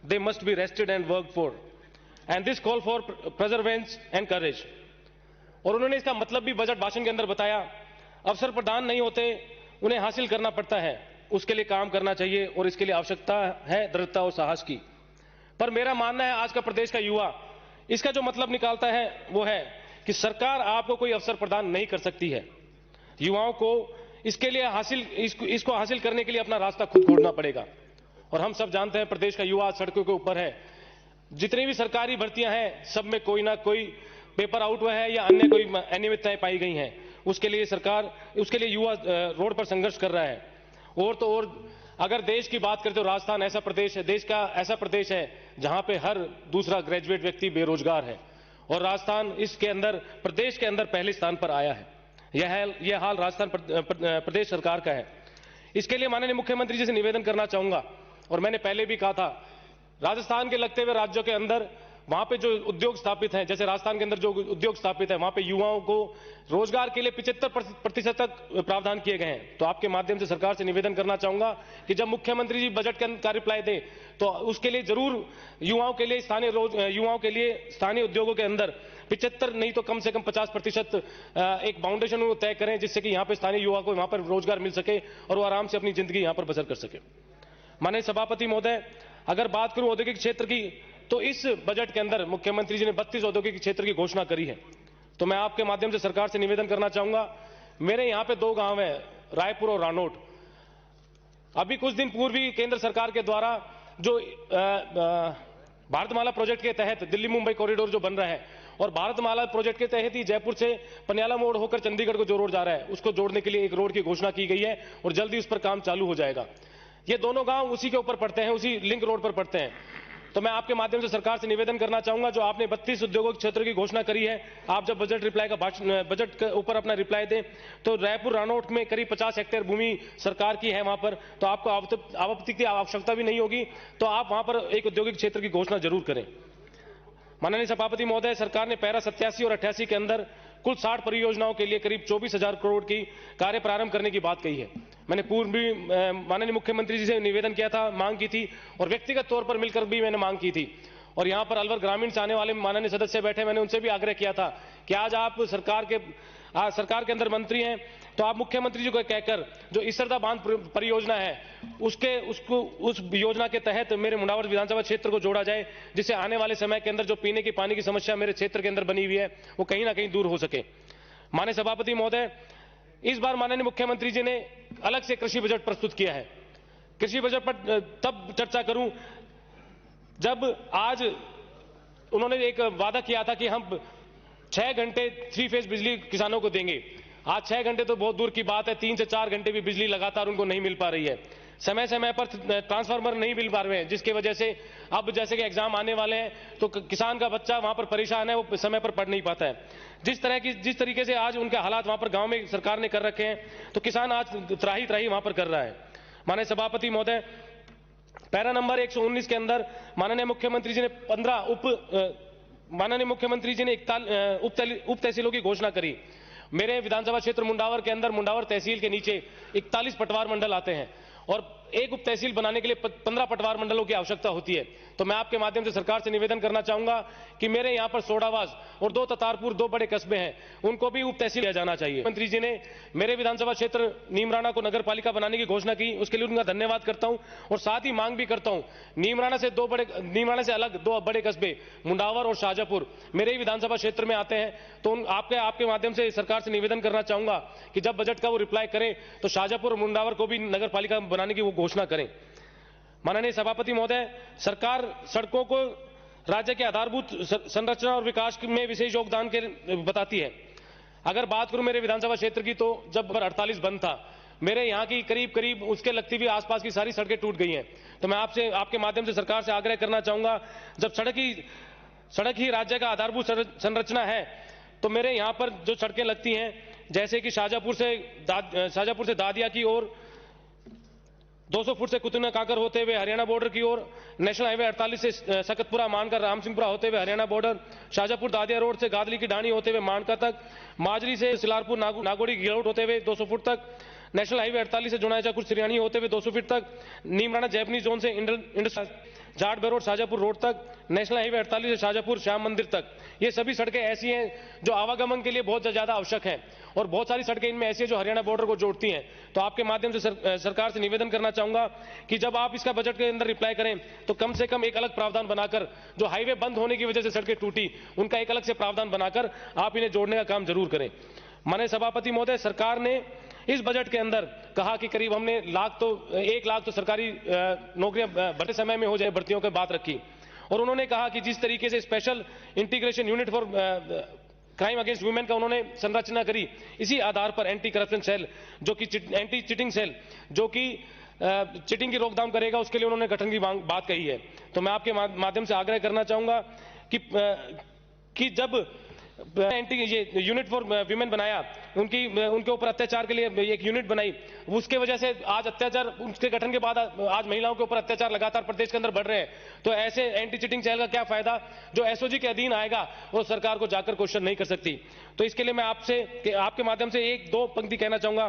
they must be wrested and work for and this call for perseverance and courage. और उन्होंने इसका मतलब भी बजट भाषण के अंदर बताया, अवसर प्रदान नहीं होते, उन्हें हासिल करना पड़ता है, उसके लिए काम करना चाहिए और इसके लिए आवश्यकता है दृढ़ता और साहस की। पर मेरा मानना है आज का प्रदेश का युवा इसका जो मतलब निकालता है वो है कि सरकार आपको कोई अवसर प्रदान नहीं कर सकती है। युवाओं को इसके लिए इसको हासिल करने के लिए अपना रास्ता खुद खोजना पड़ेगा। और हम सब जानते हैं प्रदेश का युवा सड़कों के ऊपर है। जितनी भी सरकारी भर्तियां हैं सब में कोई ना कोई पेपर आउट हुआ है या अन्य कोई अनियमितताएं पाई गई हैं। उसके लिए युवा रोड पर संघर्ष कर रहा है। और तो और अगर देश की बात करें तो राजस्थान ऐसा प्रदेश है, देश का ऐसा प्रदेश है जहां पे हर दूसरा ग्रेजुएट व्यक्ति बेरोजगार है और राजस्थान इसके अंदर प्रदेश के अंदर पहले स्थान पर आया है। यह हाल राजस्थान प्रदेश सरकार का है। इसके लिए माननीय मुख्यमंत्री जी से निवेदन करना चाहूंगा और मैंने पहले भी कहा था, राजस्थान के लगते हुए राज्यों के अंदर वहां पे जो उद्योग स्थापित हैं, जैसे राजस्थान के अंदर जो उद्योग स्थापित है वहां पे युवाओं को रोजगार के लिए 75% तक प्रावधान किए गए हैं। तो आपके माध्यम से सरकार से निवेदन करना चाहूंगा कि जब मुख्यमंत्री जी बजट का रिप्लाई दें तो उसके लिए जरूर युवाओं के लिए स्थानीय उद्योगों के अंदर 75 नहीं तो कम से कम 50% एक फाउंडेशन वो तय करें जिससे कि यहाँ पे स्थानीय युवा को वहां पर रोजगार मिल सके और वो आराम से अपनी जिंदगी यहाँ पर बसर कर सके। माननीय सभापति महोदय, अगर बात करूं औद्योगिक क्षेत्र की तो इस बजट के अंदर मुख्यमंत्री जी ने 32 औद्योगिक क्षेत्र की घोषणा करी है। तो मैं आपके माध्यम से सरकार से निवेदन करना चाहूंगा, मेरे यहाँ पे 2 गांव हैं, रायपुर और रानोट। अभी कुछ दिन पूर्व ही केंद्र सरकार के द्वारा जो भारतमाला प्रोजेक्ट के तहत दिल्ली मुंबई कॉरिडोर जो बन रहा है और भारतमाला प्रोजेक्ट के तहत ही जयपुर से पनियाला मोड़ होकर चंडीगढ़ को जो रोड जा रहा है उसको जोड़ने के लिए एक रोड की घोषणा की गई है और जल्दी उस पर काम चालू हो जाएगा। ये दोनों गांव उसी के ऊपर पड़ते हैं, उसी लिंक रोड पर पड़ते हैं। तो मैं आपके माध्यम से सरकार से निवेदन करना चाहूंगा, जो आपने 32 उद्योगिक क्षेत्र की घोषणा करी है, आप जब बजट के ऊपर अपना रिप्लाई दें तो रायपुर रानौट में करीब 50 हेक्टेयर भूमि सरकार की है वहां पर, तो आपको आपत्ति की आवश्यकता भी नहीं होगी, तो आप वहां पर एक औद्योगिक क्षेत्र की घोषणा जरूर करें। माननीय सभापति महोदय, सरकार ने पैरा 87 और 88 के अंदर कुल 60 परियोजनाओं के लिए करीब 24,000 करोड़ की कार्य प्रारंभ करने की बात कही है। मैंने पूर्व भी माननीय मुख्यमंत्री जी से निवेदन किया था, मांग की थी और व्यक्तिगत तौर पर मिलकर भी मैंने मांग की थी। और यहां पर अलवर ग्रामीण से आने वाले माननीय सदस्य बैठे, मैंने उनसे भी आग्रह किया था कि आज आप सरकार के अंदर मंत्री हैं तो आप मुख्यमंत्री जी को कहकर जो इसरदा बांध परियोजना है उस योजना के तहत मेरे मुंडावर विधानसभा क्षेत्र को जोड़ा जाए, जिससे आने वाले समय के अंदर जो पीने की पानी की समस्या मेरे क्षेत्र के अंदर बनी हुई है वो कहीं ना कहीं दूर हो सके। माननीय सभापति महोदय, इस बार माननीय मुख्यमंत्री जी ने अलग से कृषि बजट प्रस्तुत किया है। कृषि बजट पर तब चर्चा करूं जब आज उन्होंने एक वादा किया था कि हम 6 घंटे 3 फेज बिजली किसानों को देंगे। आज 6 घंटे तो बहुत दूर की बात है, 3 से 4 घंटे भी बिजली लगातार उनको नहीं मिल पा रही है। समय समय पर ट्रांसफार्मर नहीं मिल पा रहे हैं, जिसकी वजह से अब जैसे कि एग्जाम आने वाले हैं तो किसान का बच्चा वहां पर परेशान है, वो समय पर पढ़ नहीं पाता है। जिस तरीके से आज उनके हालात वहां पर गांव में सरकार ने कर रखे हैं, तो किसान आज त्राही वहां पर कर रहा है। माननीय सभापति महोदय, पैरा नंबर 119 के अंदर माननीय मुख्यमंत्री जी ने 15 उप तहसीलों की घोषणा करी। मेरे विधानसभा क्षेत्र मुंडावर के अंदर मुंडावर तहसील के नीचे 41 पटवार मंडल आते हैं और एक उप तहसील बनाने के लिए 15 पटवार मंडलों की आवश्यकता होती है। तो मैं आपके माध्यम से सरकार से निवेदन करना चाहूंगा कि मेरे यहां पर सोडावास और 2 ततारपुर 2 बड़े कस्बे हैं, उनको भी उप तहसील किया जाना चाहिए। मुख्यमंत्री जी ने मेरे विधानसभा क्षेत्र नीमराना को नगर पालिका बनाने की घोषणा की, उसके लिए उनका धन्यवाद करता हूं और साथ ही मांग भी करता हूं, नीमराना से अलग 2 बड़े कस्बे मुंडावर और शाहजहांपुर मेरे ही विधानसभा क्षेत्र में आते हैं। तो आपके माध्यम से सरकार से निवेदन करना चाहूंगा कि जब बजट का वो रिप्लाई करें तो शाहजहांपुर और मुंडावर को भी नगर पालिका बनाने की वो घोषणा करें। माननीय सभापति महोदय, सरकार सड़कों को राज्य के आधारभूत संरचना और विकास में विशेष योगदान के बताती है। अगर बात करूं मेरे विधानसभा क्षेत्र की, तो जब 48 बंद था, मेरे यहाँ की करीब उसके लगती हुई आसपास की सारी सड़कें टूट गई हैं। तो मैं आपके माध्यम से सरकार से आग्रह करना चाहूंगा, जब सड़क ही राज्य का आधारभूत संरचना है, तो मेरे यहाँ पर जो सड़कें लगती हैं, जैसे कि शाहजहांपुर से दादिया की ओर 200 फुट से कुतुना काकर होते हुए हरियाणा बॉर्डर की ओर, नेशनल हाईवे 48 से सकतपुरा मानकर रामसिंहपुरा होते हुए हरियाणा बॉर्डर, शाहजहांपुर दादिया रोड से गादली की ढाणी होते हुए मानका तक, माजरी से सिलारपुर नागोड़ी गिरौट होते हुए 200 फुट तक, नेशनल हाईवे 48 से जुनाचा कुछ सिरियानी होते हुए 200 फीट तक, नीमराना जैपनीज जोन से जाट बेरोड शाहजहांपुर रोड तक, नेशनल हाईवे 48 से शाहजहांपुर श्याम मंदिर तक। ये सभी सड़कें ऐसी हैं जो आवागमन के लिए बहुत ज्यादा आवश्यक हैं और बहुत सारी सड़कें इनमें ऐसी हैं जो हरियाणा बॉर्डर को जोड़ती हैं। तो आपके माध्यम से सरकार से निवेदन करना चाहूंगा कि जब आप इसका बजट के अंदर रिप्लाई करें तो कम से कम एक अलग प्रावधान बनाकर, जो हाईवे बंद होने की वजह से सड़कें टूटी, उनका एक अलग से प्रावधान बनाकर आप इन्हें जोड़ने का काम जरूर करें। माननीय सभापति महोदय, सरकार ने इस बजट के अंदर कहा कि करीब हमने 1 लाख तो सरकारी नौकरियां बढ़ते समय में हो जाए, भर्तियों की बात रखी और उन्होंने कहा कि जिस तरीके से special integration unit for crime against women का उन्होंने संरचना करी, इसी आधार पर एंटी करप्शन सेल, जो कि एंटी चिटिंग सेल, जो कि चिटिंग की रोकथाम करेगा, उसके लिए उन्होंने गठन की बात कही है। तो मैं आपके माध्यम से आग्रह करना चाहूंगा कि जब ये यूनिट फॉर विमेन बनाया, उनके ऊपर अत्याचार के लिए एक यूनिट बनाई, उसके वजह से आज अत्याचार, उसके गठन के बाद आज महिलाओं के ऊपर अत्याचार लगातार प्रदेश के अंदर बढ़ रहे हैं। तो ऐसे एंटी चिटिंग सेल का क्या फायदा, जो एसओजी के अधीन आएगा वो सरकार को जाकर क्वेश्चन नहीं कर सकती। तो इसके लिए मैं आपके माध्यम से 1-2 पंक्ति कहना चाहूंगा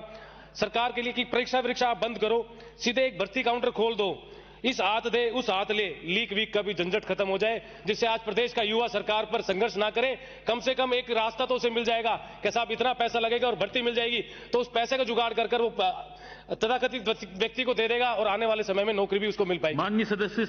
सरकार के लिए कि परीक्षा आप बंद करो, सीधे एक भर्ती काउंटर खोल दो, इस हाथ दे उस हाथ ले, लीक वीक का भी झंझट खत्म हो जाए, जिससे आज प्रदेश का युवा सरकार पर संघर्ष ना करे। कम से कम एक रास्ता तो उसे मिल जाएगा कि साहब इतना पैसा लगेगा और भर्ती मिल जाएगी, तो उस पैसे का जुगाड़ कर वो तथाकथित व्यक्ति को दे देगा और आने वाले समय में नौकरी भी उसको मिल पाएगी। माननीय सदस्य,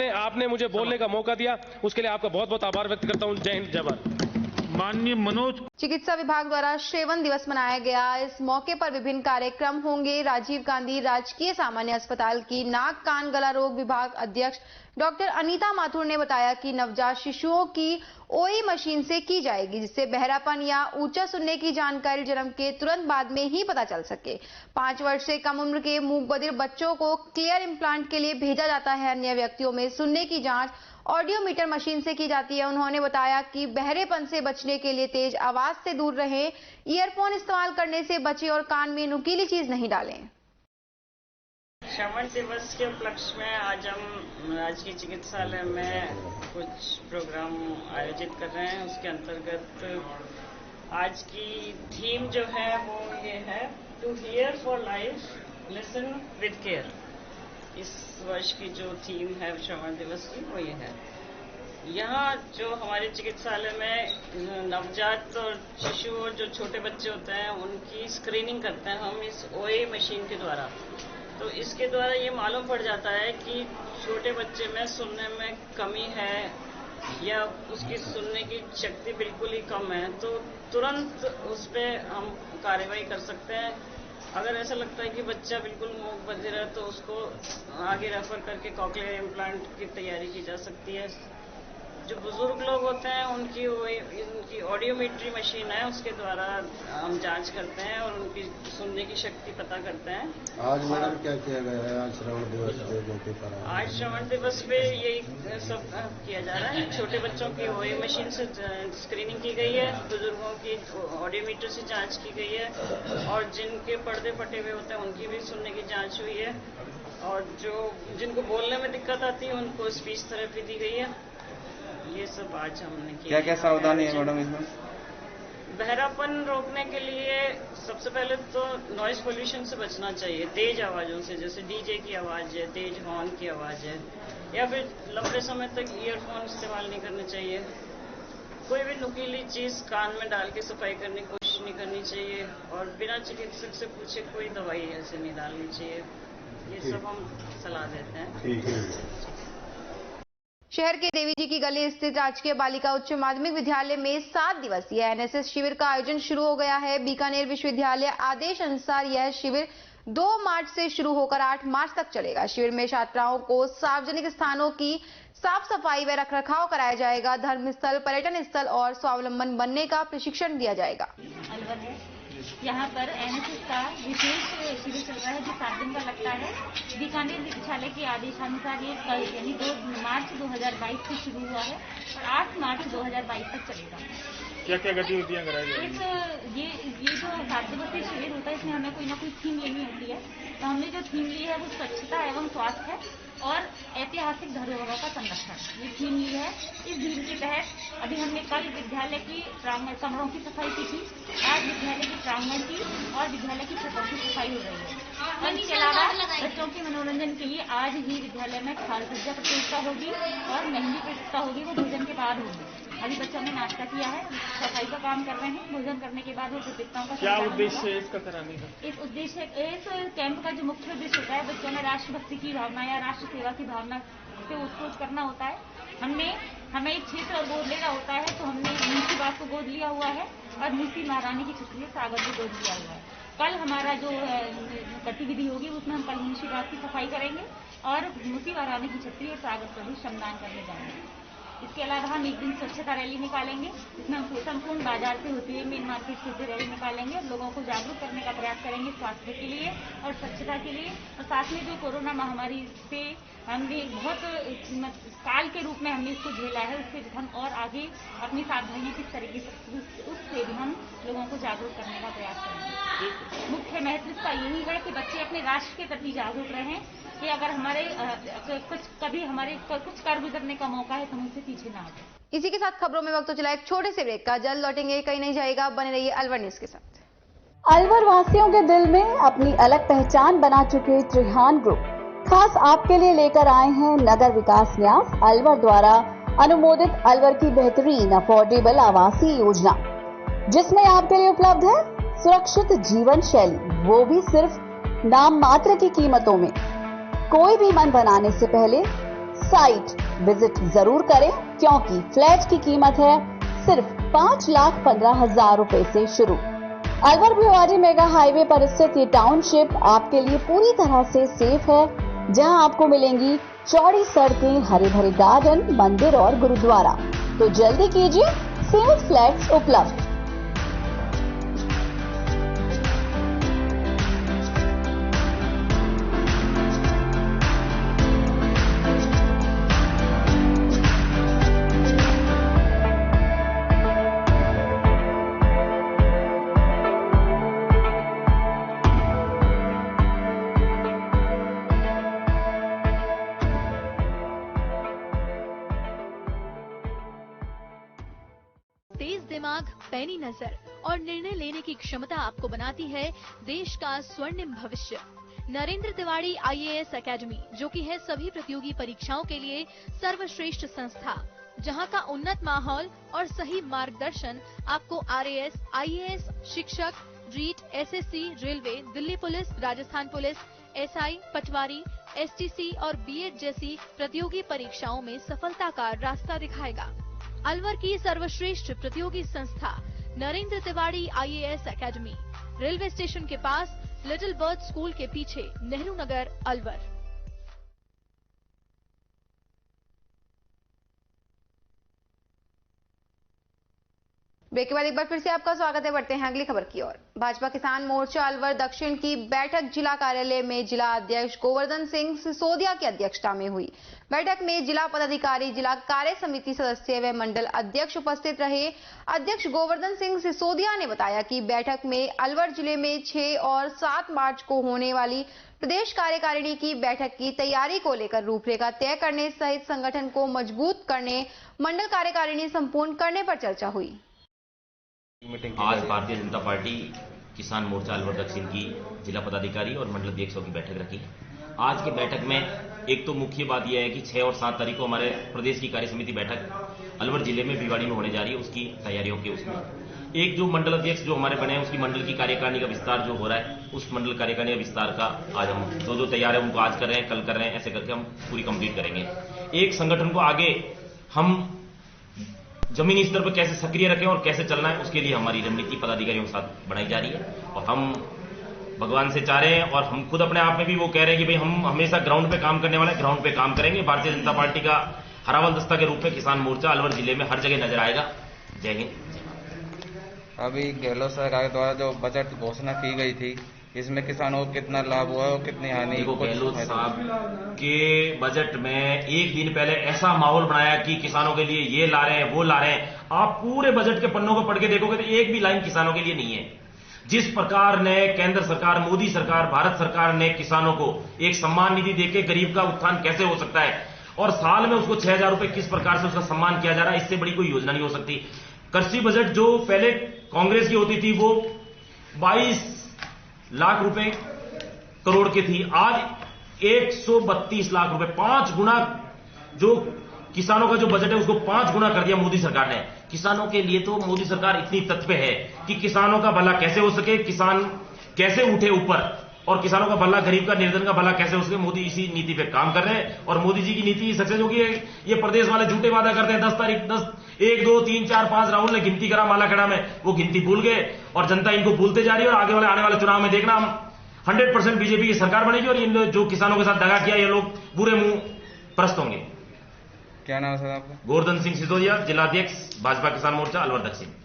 आपने मुझे बोलने का मौका दिया, उसके लिए आपका बहुत बहुत आभार व्यक्त करता हूं। जय हिंद, जय भारत। माननीय मनोज। चिकित्सा विभाग द्वारा श्रेवन दिवस मनाया गया। इस मौके पर विभिन्न कार्यक्रम होंगे। राजीव गांधी राजकीय सामान्य अस्पताल की नाक कान गला रोग विभाग अध्यक्ष डॉक्टर अनीता माथुर ने बताया कि नवजात शिशुओं की ओई मशीन से की जाएगी, जिससे बहरापन या ऊंचा सुनने की जानकारी जन्म के तुरंत बाद में ही पता चल सके। 5 वर्ष से कम उम्र के मूक बधिर बच्चों को क्लियर इम्प्लांट के लिए भेजा जाता है। अन्य व्यक्तियों में सुनने की जांच ऑडियोमीटर मशीन से की जाती है। उन्होंने बताया कि बहरेपन से बचने के लिए तेज आवाज से दूर रहें, ईयरफोन इस्तेमाल करने से बचें और कान में नुकीली चीज नहीं डालें। श्रवण दिवस के उपलक्ष्य में आज हम राजकीय चिकित्सालय में कुछ प्रोग्राम आयोजित कर रहे हैं। उसके अंतर्गत आज की थीम जो है वो ये है, to hear for life, listen with care. इस वर्ष की जो थीम है श्रवण दिवस की वो ये है। यहाँ जो हमारे चिकित्सालय में नवजात और शिशु और जो छोटे बच्चे होते हैं उनकी स्क्रीनिंग करते हैं हम इस ओए मशीन के द्वारा। तो इसके द्वारा ये मालूम पड़ जाता है कि छोटे बच्चे में सुनने में कमी है या उसकी सुनने की शक्ति बिल्कुल ही कम है, तो तुरंत उस पर हम कार्रवाई कर सकते हैं। अगर ऐसा लगता है कि बच्चा बिल्कुल मूक बधिर है तो उसको आगे रेफर करके कॉक्लियर इम्प्लांट की तैयारी की जा सकती है। जो बुजुर्ग लोग होते हैं उनकी ऑडियोमेट्री मशीन है, उसके द्वारा हम जांच करते हैं और उनकी सुनने की शक्ति पता करते हैं। आज मैडम क्या किया गया है आज श्रवण दिवस के मौके पर? आज श्रवण दिवस पे यही सब किया जा रहा है। छोटे बच्चों की ओए मशीन से स्क्रीनिंग की गई है, बुजुर्गों की ऑडियोमीटर से जांच की गई है और जिनके पर्दे फटे हुए होते हैं उनकी भी सुनने की जांच हुई है और जिनको बोलने में दिक्कत आती है उनको स्पीच थेरेपी दी गई है। ये सब आज हमने किया। क्या सावधानी है मैडम इसमें? बहरापन रोकने के लिए सबसे पहले तो नॉइज पोल्यूशन से बचना चाहिए, तेज आवाजों से, जैसे डीजे की आवाज है, तेज हॉर्न की आवाज है, या फिर लंबे समय तक ईयरफोन इस्तेमाल नहीं करने चाहिए। कोई भी नुकीली चीज कान में डाल के सफाई करने की कोशिश नहीं करनी चाहिए और बिना चिकित्सक से पूछे कोई दवाई ऐसे नहीं डालनी चाहिए। ये सब हम सलाह देते हैं। शहर के देवी जी की गली स्थित राजकीय बालिका उच्च माध्यमिक विद्यालय में 7 दिवसीय एनएसएस शिविर का आयोजन शुरू हो गया है। बीकानेर विश्वविद्यालय आदेश अनुसार यह शिविर 2 मार्च से शुरू होकर 8 मार्च तक चलेगा। शिविर में छात्राओं को सार्वजनिक स्थानों की साफ सफाई व रखरखाव कराया जाएगा। धर्मस्थल, पर्यटन स्थल और स्वावलंबन बनने का प्रशिक्षण दिया जाएगा। यहाँ पर एनएसएस का विशेष शिविर चल रहा है जो 7 दिन का लगता है। बीकानेर विद्यालय के आदेशानुसार ये कल यानी 2 मार्च 2022 से शुरू हुआ है और 8 मार्च 2022 तक चलेगा। क्या क्या गतिविधियाँ कराई जाएंगी? ये जो 7 दिवसीय शिविर होता है इसमें हमें कोई ना कोई थीम लेनी होती है। तो हमने जो थीम ली है वो स्वच्छता एवं स्वास्थ्य और ऐतिहासिक धरोहरों का संरक्षण, ये थीम ली है। इस थीम के तहत अभी हमने कल विद्यालय की कमरों की सफाई की थी, आज विद्यालय के प्रांगण की और विद्यालय की छतों की सफाई हो रही है। और इसके अलावा बच्चों के मनोरंजन के लिए आज ही विद्यालय में खाल सज्जा प्रतियोगिता होगी और मेहंदी प्रतियोगिता होगी, वो भोजन के बाद होगी। अभी बच्चों ने नाश्ता किया है, सफाई का काम कर रहे हैं, भोजन करने के बाद वो प्रतियोगिताओं का क्या उद्देश्य है इसका कराने का? इस कैंप का जो मुख्य उद्देश्य होता है बच्चों में राष्ट्रभक्ति की भावना या राष्ट्र सेवा की भावना से उत्सुक करना होता है। हमें एक क्षेत्र गोद लेना होता है, तो हमने मुंशी बाग को गोद लिया हुआ है और मुंशी महारानी की छतरी सागर को गोद लिया हुआ है। कल हमारा जो गतिविधि होगी उसमें हम कल मुंशी बाग की सफाई करेंगे और मुंशी महारानी की छतरी और सागर पर भी श्रमदान करने जाएंगे। इसके अलावा हम एक दिन स्वच्छता रैली निकालेंगे, जिसमें हम संपूर्ण बाजार से होते हुए मेन मार्केट से होते रैली निकालेंगे और लोगों को जागरूक करने का प्रयास करेंगे स्वास्थ्य के लिए और स्वच्छता के लिए। और साथ में जो कोरोना महामारी से हमने बहुत काल के रूप में हमने इसको झेला है, उससे हम और आगे अपनी सावधानियां किस तरीके से उससे भी हम लोगों को जागरूक करने का प्रयास करेंगे। मुख्य महत्व इसका यही है कि बच्चे अपने राष्ट्र के प्रति जागरूक रहें कि अगर हमारे कुछ कर गुजरने का मौका है तो हम उससे पीछे ना हटें। इसी के साथ खबरों में वक्त तो चला एक छोटे से ब्रेक का। जल्द लौटेंगे, कहीं नहीं जाएगा, बने रहिए अलवर न्यूज के साथ। अलवर वासियों के दिल में अपनी अलग पहचान बना चुके त्रिहान ग्रुप खास आपके लिए लेकर आए हैं नगर विकास न्यास अलवर द्वारा अनुमोदित अलवर की बेहतरीन अफोर्डेबल आवासीय योजना, जिसमें आपके लिए उपलब्ध है सुरक्षित जीवन शैली, वो भी सिर्फ नाम मात्र की कीमतों में। कोई भी मन बनाने से पहले साइट विजिट जरूर करें, क्योंकि फ्लैट की कीमत है सिर्फ 5,15,000 रुपए से शुरू। अलवर भिवाड़ी मेगा हाईवे पर स्थित ये टाउनशिप आपके लिए पूरी तरह से सेफ है, जहां आपको मिलेंगी चौड़ी सड़कें, हरे भरे गार्डन, मंदिर और गुरुद्वारा। तो जल्दी कीजिए, सेफ फ्लैट्स उपलब्ध। तेज दिमाग, पैनी नजर और निर्णय लेने की क्षमता आपको बनाती है देश का स्वर्णिम भविष्य। नरेंद्र तिवारी IAS एकेडमी, जो कि है सभी प्रतियोगी परीक्षाओं के लिए सर्वश्रेष्ठ संस्था, जहां का उन्नत माहौल और सही मार्गदर्शन आपको RAS, IAS, शिक्षक, REET, SSC, railway, Delhi police, Rajasthan police, SI, पटवारी, STC और B.Ed जैसी प्रतियोगी परीक्षाओं में सफलता का रास्ता दिखाएगा। अलवर की सर्वश्रेष्ठ प्रतियोगी संस्था Narendra Tiwari IAS academy, railway station के पास, लिटिल बर्ड स्कूल के पीछे, नेहरू नगर, अलवर। ब्रेक के बाद एक बार फिर से आपका स्वागत है। बढ़ते हैं अगली खबर की ओर। भाजपा किसान मोर्चा अलवर दक्षिण की बैठक जिला कार्यालय में जिला अध्यक्ष गोवर्धन सिंह सिसोदिया की अध्यक्षता में हुई। बैठक में जिला पदाधिकारी, जिला कार्य समिति सदस्य व मंडल अध्यक्ष उपस्थित रहे। अध्यक्ष गोवर्धन सिंह सिसोदिया ने बताया कि बैठक में अलवर जिले में 6 और 7 मार्च को होने वाली प्रदेश कार्यकारिणी की बैठक की तैयारी को लेकर रूपरेखा तय करने सहित संगठन को मजबूत करने, मंडल कार्यकारिणी संपूर्ण करने पर चर्चा हुई। आज भारतीय जनता पार्टी किसान मोर्चा अलवर दक्षिण की जिला पदाधिकारी और मंडल अध्यक्षों की बैठक रखी। आज की बैठक में एक तो मुख्य बात यह है कि 6 और 7 तारीख को हमारे प्रदेश की कार्य समिति बैठक अलवर जिले में भिवाड़ी में होने जा रही है। उसकी तैयारियों के उसमें एक जो मंडल अध्यक्ष जो हमारे बने हैं उसकी मंडल की कार्यकारिणी का विस्तार जो हो रहा है, उस मंडल कार्यकारिणी का विस्तार का आज हम जो तैयार है उनको आज कर रहे हैं, कल कर रहे हैं, ऐसे करके हम पूरी कंप्लीट करेंगे। एक संगठन को आगे हम जमीनी स्तर पर कैसे सक्रिय रखें और कैसे चलना है, उसके लिए हमारी रणनीति पदाधिकारियों के साथ बनाई जा रही है। और हम भगवान से चाह रहे हैं और हम खुद अपने आप में भी वो कह रहे हैं कि भाई हम हमेशा ग्राउंड पे काम करने वाले, ग्राउंड पे काम करेंगे। भारतीय जनता पार्टी का हरावल दस्ता के रूप में किसान मोर्चा अलवर जिले में हर जगह नजर आएगा। जय हिंद। अभी गहलोत सरकार द्वारा जो बजट घोषणा की गई थी, इसमें किसानों को कितना लाभ हुआ और कितनी हानि? देखो, गहलोत साहब के बजट में एक दिन पहले ऐसा माहौल बनाया कि किसानों के लिए ये ला रहे हैं, वो ला रहे हैं। आप पूरे बजट के पन्नों को पढ़ के देखोगे तो एक भी लाइन किसानों के लिए नहीं है। जिस प्रकार ने केंद्र सरकार, मोदी सरकार, भारत सरकार ने किसानों को एक सम्मान निधि देके गरीब का उत्थान कैसे हो सकता है और साल में उसको 6,000 रुपए किस प्रकार से उसका सम्मान किया जा रहा है, इससे बड़ी कोई योजना नहीं हो सकती। कृषि बजट जो पहले कांग्रेस की होती थी वो 22 लाख रुपए करोड़ की थी, आज 132 लाख रुपए, 5 गुना जो किसानों का जो बजट है उसको 5 गुना कर दिया मोदी सरकार ने। किसानों के लिए तो मोदी सरकार इतनी तत्पर है कि किसानों का भला कैसे हो सके, किसान कैसे उठे ऊपर और किसानों का भला, गरीब का, निर्धन का भला कैसे हो सके, मोदी इसी नीति पे काम कर रहे हैं। और मोदी जी की नीति सक्सेस होगी। ये प्रदेश वाले झूठे वादा करते हैं 10 तारीख 1, 2, 3, 4, 5 राहुल ने गिनती करा मालाखेड़ा में, वो गिनती भूल गए और जनता इनको भूलते जा रही है। और आगे वाले आने वाले चुनाव में देखना हम 100% बीजेपी की सरकार बनेगी और इन जो किसानों के साथ दगा किया ये लोग बुरे मुंह परस्त होंगे। क्या नाम है सर आपका? गोवर्धन सिंह सिसोदिया, जिलाध्यक्ष भाजपा किसान मोर्चा अलवर दक्षिण।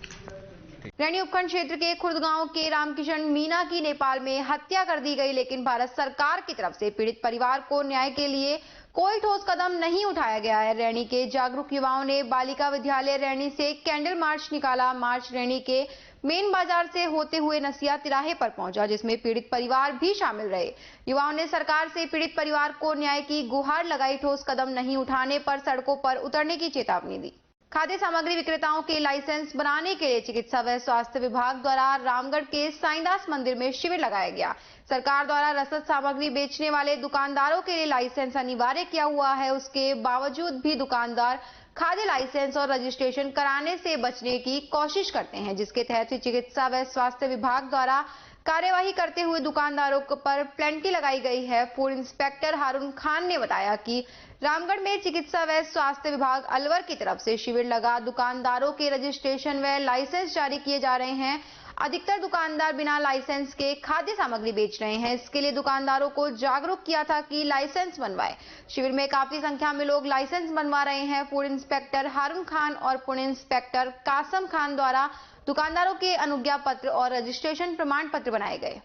रैनी उपखंड क्षेत्र के खुर्द गांव के रामकिशन मीना की नेपाल में हत्या कर दी गई, लेकिन भारत सरकार की तरफ से पीड़ित परिवार को न्याय के लिए कोई ठोस कदम नहीं उठाया गया है। रैनी के जागरूक युवाओं ने बालिका विद्यालय रैनी से कैंडल मार्च निकाला। मार्च रैनी के मेन बाजार से होते हुए नसिया तिराहे पर पहुंचा, जिसमें पीड़ित परिवार भी शामिल रहे। युवाओं ने सरकार से पीड़ित परिवार को न्याय की गुहार लगाई। ठोस कदम नहीं उठाने पर सड़कों पर उतरने की चेतावनी दी। खाद्य सामग्री विक्रेताओं के लाइसेंस बनाने के लिए चिकित्सा व स्वास्थ्य विभाग द्वारा रामगढ़ के साईंदास मंदिर में शिविर लगाया गया। सरकार द्वारा रसद सामग्री बेचने वाले दुकानदारों के लिए लाइसेंस अनिवार्य किया हुआ है। उसके बावजूद भी दुकानदार खाद्य लाइसेंस और रजिस्ट्रेशन कराने से बचने की कोशिश करते हैं, जिसके तहत चिकित्सा व स्वास्थ्य विभाग द्वारा कार्यवाही करते हुए दुकानदारों पर पेनल्टी लगाई गई है। फूड इंस्पेक्टर हारून खान ने बताया कि रामगढ़ में चिकित्सा व स्वास्थ्य विभाग अलवर की तरफ से शिविर लगा दुकानदारों के रजिस्ट्रेशन व लाइसेंस जारी किए जा रहे हैं। अधिकतर दुकानदार बिना लाइसेंस के खाद्य सामग्री बेच रहे हैं। इसके लिए दुकानदारों को जागरूक किया था कि लाइसेंस बनवाए। शिविर में काफी संख्या में लोग लाइसेंस बनवा रहे हैं। फूड इंस्पेक्टर हारून खान और पुणे इंस्पेक्टर कासम खान द्वारा दुकानदारों के अनुज्ञा पत्र और रजिस्ट्रेशन प्रमाण पत्र बनाए गए।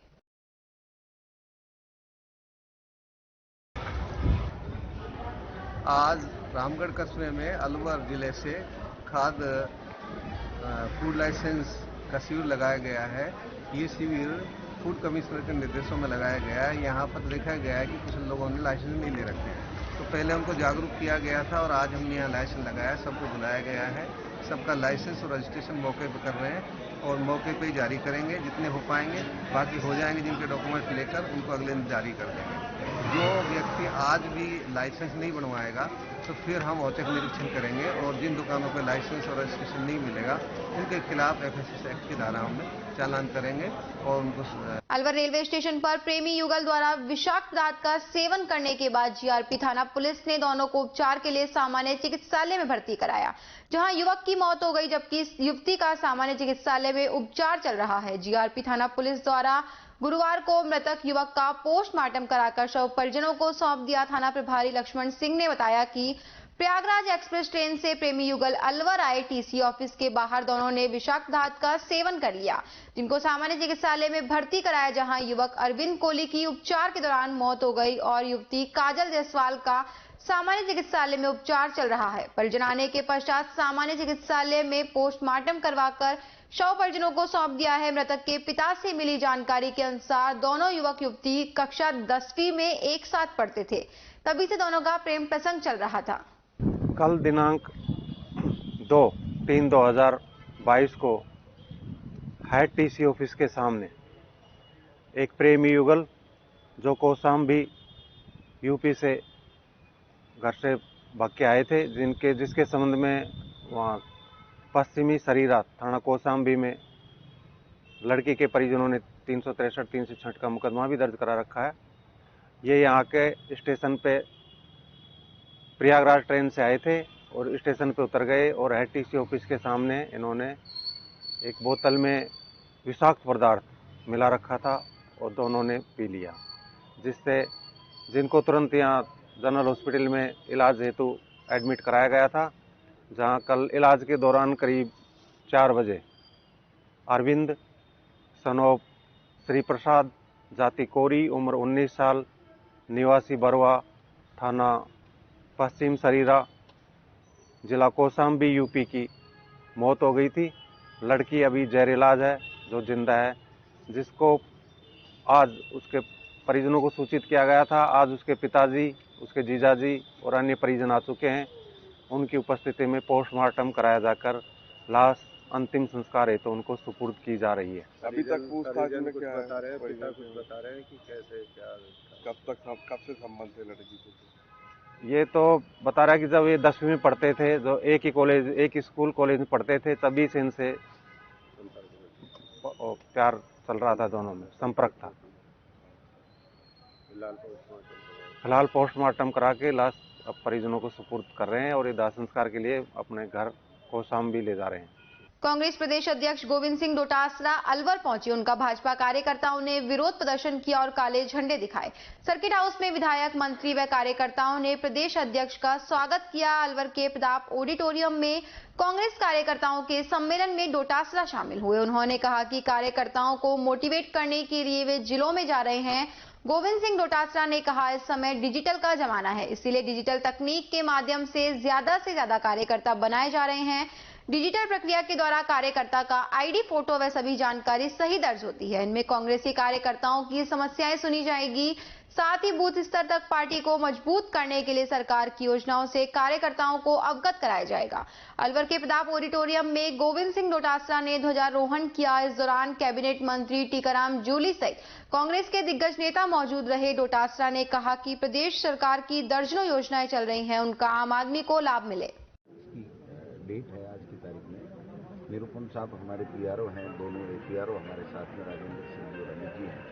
आज रामगढ़ कस्बे में अलवर जिले से खाद्य फूड लाइसेंस का शिविर लगाया गया है। ये शिविर फूड कमिश्नर के निर्देशों में लगाया गया है। यहाँ पर देखा गया है कि कुछ लोगों ने लाइसेंस नहीं ले रखे हैं, तो पहले उनको जागरूक किया गया था और आज हमने यहाँ लाइसेंस लगाया, सबको बुलाया गया है। सबका लाइसेंस और रजिस्ट्रेशन मौके पर कर रहे हैं और मौके पे ही जारी करेंगे। जितने हो पाएंगे, बाकी हो जाएंगे जिनके डॉक्यूमेंट लेकर उनको अगले दिन जारी कर देंगे। जो व्यक्ति आज भी लाइसेंस नहीं बनवाएगा तो फिर हम औचक निरीक्षण करेंगे और जिन दुकानों पर लाइसेंस और रजिस्ट्रेशन नहीं मिलेगा उनके खिलाफ FSS एक्ट की धाराओं में चालान करेंगे और उनको। अलवर रेलवे स्टेशन पर प्रेमी युगल द्वारा विषाक्त पदार्थ का सेवन करने के बाद GRP थाना पुलिस ने दोनों को उपचार के लिए सामान्य चिकित्सालय में भर्ती कराया, जहां युवक की मौत हो गई जबकि युवती का सामान्य चिकित्सालय में उपचार चल रहा है। GRP थाना पुलिस द्वारा गुरुवार को मृतक युवक का पोस्टमार्टम कराकर शव परिजनों को सौंप दिया। थाना प्रभारी लक्ष्मण सिंह ने बताया कि प्रयागराज एक्सप्रेस ट्रेन से प्रेमी युगल अलवर आए टीसी ऑफिस के बाहर दोनों ने विषाक्त धात का सेवन कर लिया, जिनको सामान्य चिकित्सालय में भर्ती कराया, जहां युवक अरविंद कोहली की उपचार के दौरान मौत हो गई और युवती काजल जायसवाल का सामान्य चिकित्सालय में उपचार चल रहा है। परिजन आने के पश्चात सामान्य चिकित्सालय में पोस्टमार्टम करवाकर शव परिजनों को सौंप दिया है। मृतक के पिता से मिली जानकारी के अनुसार दोनों युवक युवती कक्षा 10वीं में एक साथ पढ़ते थे, तभी से दोनों का प्रेम प्रसंग चल रहा था। कल दिनांक 2/3/2022 को हेड टीसी ऑफिस के सामने एक प्रेमी युगल जो कौशाम्बी यूपी से घर से भाग के आए थे, जिसके संबंध में वहाँ पश्चिमी सरीरा थाना कौशाम्बी में लड़की के परिजनों ने 363 366 का मुकदमा भी दर्ज करा रखा है। ये यहाँ के स्टेशन पे प्रयागराज ट्रेन से आए थे और स्टेशन पे उतर गए और हेड टीसी ऑफिस के सामने इन्होंने एक बोतल में विषाक्त पदार्थ मिला रखा था और दोनों ने पी लिया, जिससे जिनको तुरंत यहाँ जनरल हॉस्पिटल में इलाज हेतु एडमिट कराया गया था, जहां कल इलाज के दौरान करीब 4 बजे अरविंद सनोप श्री प्रसाद, जाति कोरी, उम्र 19 साल, निवासी बरवा, थाना पश्चिम सरीरा, जिला कौशाम्बी, यूपी की मौत हो गई थी। लड़की अभी जहर इलाज है, जो जिंदा है, जिसको आज उसके परिजनों को सूचित किया गया था। आज उसके पिताजी, उसके जीजाजी और अन्य परिजन आ चुके हैं। उनकी उपस्थिति में पोस्टमार्टम कराया जाकर लाश अंतिम संस्कार है तो उनको सुपुर्द की जा रही है। अभी तक पूछताछ में क्या बता रहे हैं, पिता कुछ बता रहे हैं कि कैसे क्या कब से संबंध थे लड़की को? ये तो बता रहा है कि जब ये 10वीं में पढ़ते थे, जो एक ही स्कूल कॉलेज में पढ़ते थे, तभी से इनसे प्यार चल रहा था, दोनों में संपर्क था। फिलहाल पोस्टमार्टम करा के लाश अब परिजनों को सुपुर्द कर रहे हैं और ये दाह संस्कार के लिए अपने घर कौशाम्बी ले जा रहे हैं। कांग्रेस प्रदेश अध्यक्ष गोविंद सिंह डोटासरा अलवर पहुंचे। उनका भाजपा कार्यकर्ताओं ने विरोध प्रदर्शन किया और काले झंडे दिखाए। सर्किट हाउस में विधायक, मंत्री व कार्यकर्ताओं ने प्रदेश अध्यक्ष का स्वागत किया। अलवर के प्रताप ऑडिटोरियम में कांग्रेस कार्यकर्ताओं के सम्मेलन में डोटासरा शामिल हुए। उन्होंने कहा कि कार्यकर्ताओं को मोटिवेट करने के लिए वे जिलों में जा रहे हैं। गोविंद सिंह डोटासरा ने कहा, इस समय डिजिटल का जमाना है, इसीलिए डिजिटल तकनीक के माध्यम से ज्यादा कार्यकर्ता बनाए जा रहे हैं। डिजिटल प्रक्रिया के द्वारा कार्यकर्ता का आईडी, फोटो व सभी जानकारी सही दर्ज होती है। इनमें कांग्रेसी कार्यकर्ताओं की समस्याएं सुनी जाएगी। साथ ही बूथ स्तर तक पार्टी को मजबूत करने के लिए सरकार की योजनाओं से कार्यकर्ताओं को अवगत कराया जाएगा। अलवर के प्रताप ऑडिटोरियम में गोविंद सिंह डोटासरा ने ध्वजारोहण किया। इस दौरान कैबिनेट मंत्री टीकाराम जूली सहित कांग्रेस के दिग्गज नेता मौजूद रहे। डोटासरा ने कहा कि प्रदेश सरकार की दर्जनों योजनाएं चल रही हैं, उनका आम आदमी को लाभ मिले। डेट है आज की तारीख में। निरुपम साहब हमारे पीआरओ हैं, दोनों पीआरओ हमारे साथ में राजेंद्र सिंह जी और अमित जी हैं।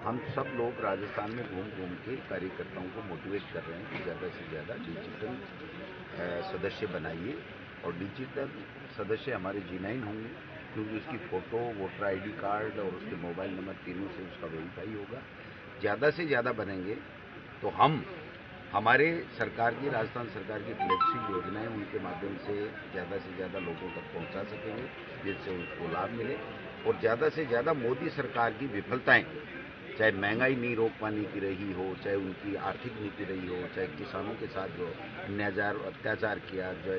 हम सब लोग राजस्थान में घूम घूम के कार्यकर्ताओं को मोटिवेट कर रहे हैं कि ज़्यादा से ज़्यादा डिजिटल सदस्य बनाइए और डिजिटल सदस्य हमारे G9 होंगे, क्योंकि उसकी फ़ोटो, वोटर आईडी कार्ड और उसके मोबाइल नंबर तीनों से उसका वेरीफाई होगा। ज़्यादा से ज़्यादा बनेंगे तो हम हमारे सरकार की, राजस्थान सरकार की फ्लैगशिप योजनाएं उनके माध्यम से ज़्यादा लोगों तक पहुंचा सकेंगे, जिससे उनको लाभ मिले। और ज़्यादा से ज़्यादा मोदी सरकार की विफलताएं, चाहे महंगाई नहीं रोक पाने की रही हो, चाहे उनकी आर्थिक नीति रही हो, चाहे किसानों के साथ जो अन्याचार अत्याचार किया, जो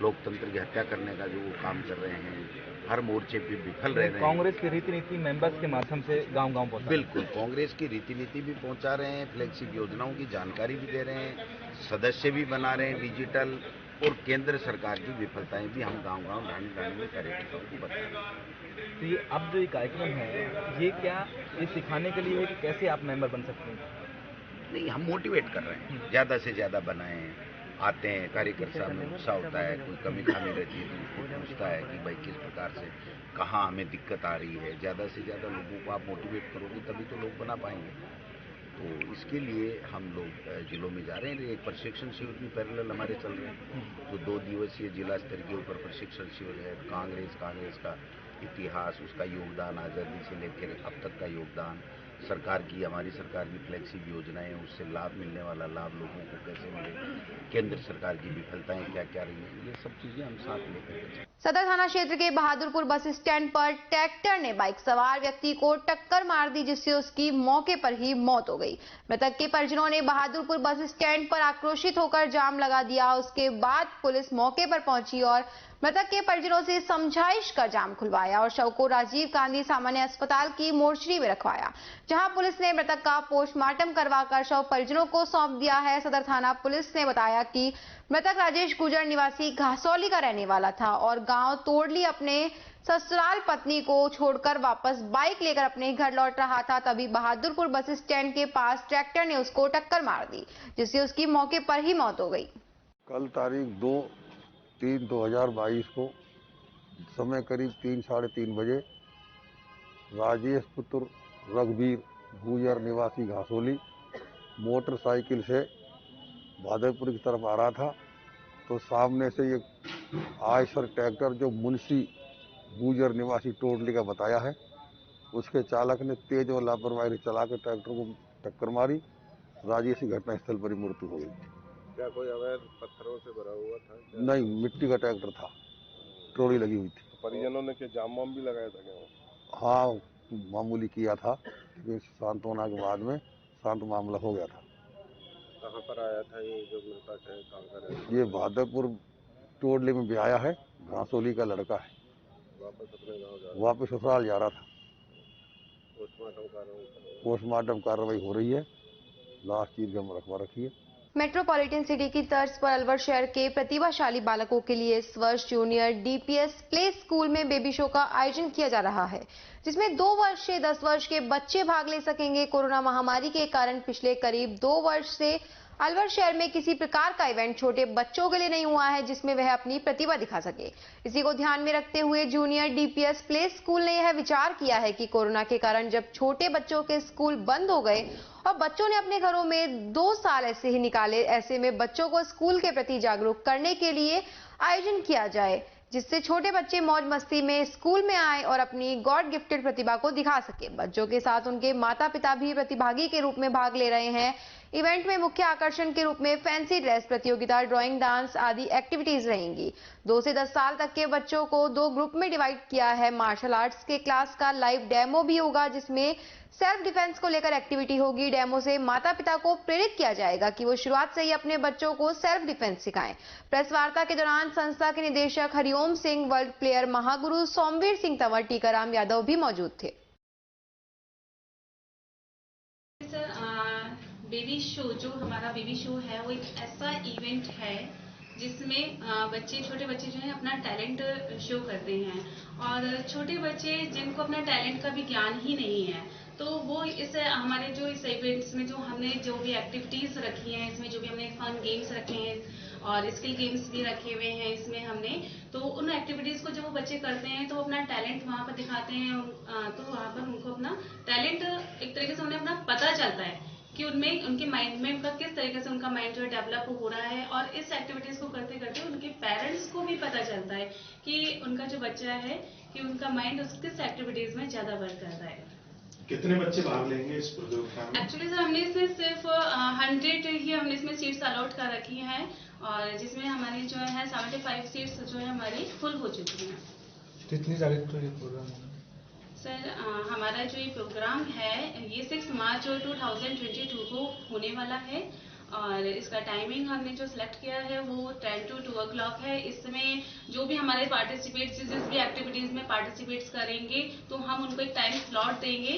लोकतंत्र की हत्या करने का जो वो काम कर रहे हैं, हर मोर्चे पे विफल रह रहे हैं। कांग्रेस की रीति नीति मेंबर्स के माध्यम से गांव-गांव पहुंचा, बिल्कुल कांग्रेस की रीति नीति भी पहुंचा रहे हैं, फ्लैगशिप योजनाओं की जानकारी भी दे रहे हैं, सदस्य भी बना रहे हैं डिजिटल, और केंद्र सरकार की विफलताएं भी हम गांव-गांव ढाणी में कार्यकर्ताओं को बता रहे हैं। तो ये अब जो ये कार्यक्रम है, ये सिखाने के लिए है कि कैसे आप मेंबर बन सकते हैं? नहीं, हम मोटिवेट कर रहे हैं, ज़्यादा से ज़्यादा बनाएं। आते हैं कार्यकर्ता में उत्साह होता है, कोई कमी खामी रहती है तो उसको पूछता है कि भाई किस प्रकार से कहाँ हमें दिक्कत आ रही है। ज़्यादा से ज़्यादा लोगों को आप मोटिवेट करोगे तभी तो लोग बना पाएंगे। तो इसके लिए हम लोग जिलों में जा रहे हैं। एक प्रशिक्षण शिविर भी पैरेलल हमारे चल रहे हैं, जो 2 दिवसीय जिला स्तर के ऊपर प्रशिक्षण शिविर है। कांग्रेस का इतिहास, उसका योगदान, आज़ादी से लेकर अब तक का योगदान, सरकार की, हमारी सरकार की फ्लैगशिप योजनाएं हैं, उससे लाभ मिलने वाला लाभ लोगों को कैसे मिले, केंद्र सरकार की विफलताएं क्या क्या रही हैं, ये सब चीजें हम साथ लेकर। सदर थाना क्षेत्र के बहादुरपुर बस स्टैंड पर ट्रैक्टर ने बाइक सवार व्यक्ति को टक्कर मार दी, जिससे उसकी मौके पर ही मौत हो गई। मृतक के परिजनों ने बहादुरपुर बस स्टैंड पर आक्रोशित होकर जाम लगा दिया। उसके बाद पुलिस मौके पर पहुंची और मृतक के परिजनों से समझाइश कर जाम खुलवाया और शव को राजीव गांधी सामान्य अस्पताल की मोर्चरी में रखवाया, जहां पुलिस ने मृतक का पोस्टमार्टम करवाकर शव परिजनों को सौंप दिया है। सदर थाना पुलिस ने बताया कि मृतक राजेश गुजर निवासी घासौली का रहने वाला था और गांव तोड़ली अपने ससुराल पत्नी को छोड़कर वापस बाइक लेकर अपने घर लौट रहा था। तभी बहादुरपुर बस स्टैंड के पास ट्रैक्टर ने उसको टक्कर मार दी, जिससे उसकी मौके पर ही मौत हो गई। कल तारीख 2/3/2022 को समय करीब 3 साढ़े 3 बजे राजेश पुत्र रघुवीर गुजर निवासी घासोली मोटरसाइकिल से बहादुरपुर की तरफ आ रहा था, तो सामने से एक आयशर ट्रैक्टर जो मुंशी गुजर निवासी टोडली का बताया है, उसके चालक ने तेज और लापरवाही चलाकर ट्रैक्टर को टक्कर मारी। राजेश की घटनास्थल पर ही मृत्यु हो गई। क्या कोई अवैध पत्थरों से भरा हुआ था? नहीं, मिट्टी का ट्रैक्टर था, ट्रॉली लगी हुई थी। परिजनों ने क्या जाम वाम भी लगाया था क्या? हाँ, मामूली किया था, लेकिन शांत होने के बाद में शांत मामला हो गया था। कहाँ पर आया था ये जो मृतक है, कहाँ का रहता है? ये बहादुरपुर टोडली में ब्याया है, घासोली का लड़का है। वापस अपने गाँव जा रहा? वापस ससुराल जा रहा था। पोस्टमार्टम कार्रवाई हो रही है, लाश चीर के हम रखवा रखी है। मेट्रोपॉलिटन सिटी की तर्ज पर अलवर शहर के प्रतिभाशाली बालकों के लिए इस वर्ष जूनियर डीपीएस प्ले स्कूल में बेबी शो का आयोजन किया जा रहा है, जिसमें 2 वर्ष से 10 वर्ष के बच्चे भाग ले सकेंगे। कोरोना महामारी के कारण पिछले करीब 2 वर्ष से अलवर शहर में किसी प्रकार का इवेंट छोटे बच्चों के लिए नहीं हुआ है, जिसमें वह अपनी प्रतिभा दिखा सके। इसी को ध्यान में रखते हुए जूनियर डीपीएस प्ले स्कूल ने यह विचार किया है कि कोरोना के कारण जब छोटे बच्चों के स्कूल बंद हो गए और बच्चों ने अपने घरों में 2 साल ऐसे ही निकाले, ऐसे में बच्चों को स्कूल के प्रति जागरूक करने के लिए आयोजन किया जाए, जिससे छोटे बच्चे मौज मस्ती में स्कूल में आए और अपनी गॉड गिफ्टेड प्रतिभा को दिखा सके। बच्चों के साथ उनके माता पिता भी प्रतिभागी के रूप में भाग ले रहे हैं। इवेंट में मुख्य आकर्षण के रूप में फैंसी ड्रेस प्रतियोगिता, ड्राइंग, डांस आदि एक्टिविटीज रहेंगी। 2 से 10 साल तक के बच्चों को 2 ग्रुप में डिवाइड किया है। मार्शल आर्ट्स के क्लास का लाइव डेमो भी होगा, जिसमें सेल्फ डिफेंस को लेकर एक्टिविटी होगी। डेमो से माता पिता को प्रेरित किया जाएगा कि वो शुरुआत से ही अपने बच्चों को सेल्फ डिफेंस सिखाएं। प्रेस वार्ता के दौरान संस्था के निदेशक हरिओम सिंह, वर्ल्ड प्लेयर महागुरु सोमवीर सिंह तंवर, टीकाराम यादव भी मौजूद थे। बेबी शो, जो हमारा बेबी शो है, वो एक ऐसा इवेंट है जिसमें छोटे बच्चे जो है अपना टैलेंट शो करते हैं, और छोटे बच्चे जिनको अपना टैलेंट का भी ज्ञान ही नहीं है, तो वो इस हमारे जो इस इवेंट्स में जो हमने जो भी एक्टिविटीज रखी हैं, इसमें जो भी हमने फन गेम्स रखे हैं और स्किल गेम्स भी रखे हुए हैं इसमें हमने, तो उन एक्टिविटीज को जब वो बच्चे करते हैं तो वो अपना टैलेंट वहाँ पर दिखाते हैं। तो वहाँ पर उनको अपना टैलेंट एक तरीके से उन्हें अपना पता चलता है कि उनमें उनके माइंड में उनका किस तरीके से उनका माइंड जो है डेवलप हो रहा है, और इस एक्टिविटीज को करते करते उनके पेरेंट्स को भी पता चलता है कि उनका जो बच्चा है कि उनका माइंड किस एक्टिविटीज में ज्यादा वर्क कर रहा है। कितने बच्चे भाग लेंगे इस प्रतियोगिता में? एक्चुअली सर हमने इसमें सिर्फ 100 ही हमने इसमें सीट्स अलॉट कर रखी हैं, और जिसमें हमारी जो है 75 सीट्स जो है हमारी फुल हो चुकी हैं। कितनी तारीख को ये प्रोग्राम होगा? सर हमारा जो ये प्रोग्राम है ये 6 मार्च 2022 को होने वाला है, और इसका टाइमिंग हमने जो सिलेक्ट किया है वो 10 to 2 o'clock है। इसमें जो भी हमारे पार्टिसिपेट्स जिस भी एक्टिविटीज में पार्टिसिपेट्स करेंगे तो हम उनको एक टाइम स्लॉट देंगे,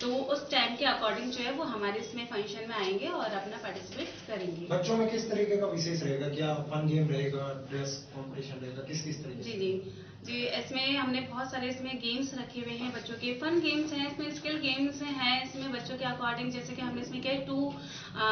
तो उस टाइम के अकॉर्डिंग जो है वो हमारे इसमें फंक्शन में आएंगे और अपना पार्टिसिपेट करेंगे। बच्चों में किस तरीके का विशेष रहेगा? क्या फन गेम रहेगा, ड्रेस कॉम्पिटिशन रहेगा, किस तरीके? जी, इसमें हमने बहुत सारे इसमें गेम्स रखे हुए हैं बच्चों के, फन गेम्स हैं, इसमें स्किल गेम्स हैं, इसमें बच्चों के अकॉर्डिंग जैसे कि हमने इसमें क्या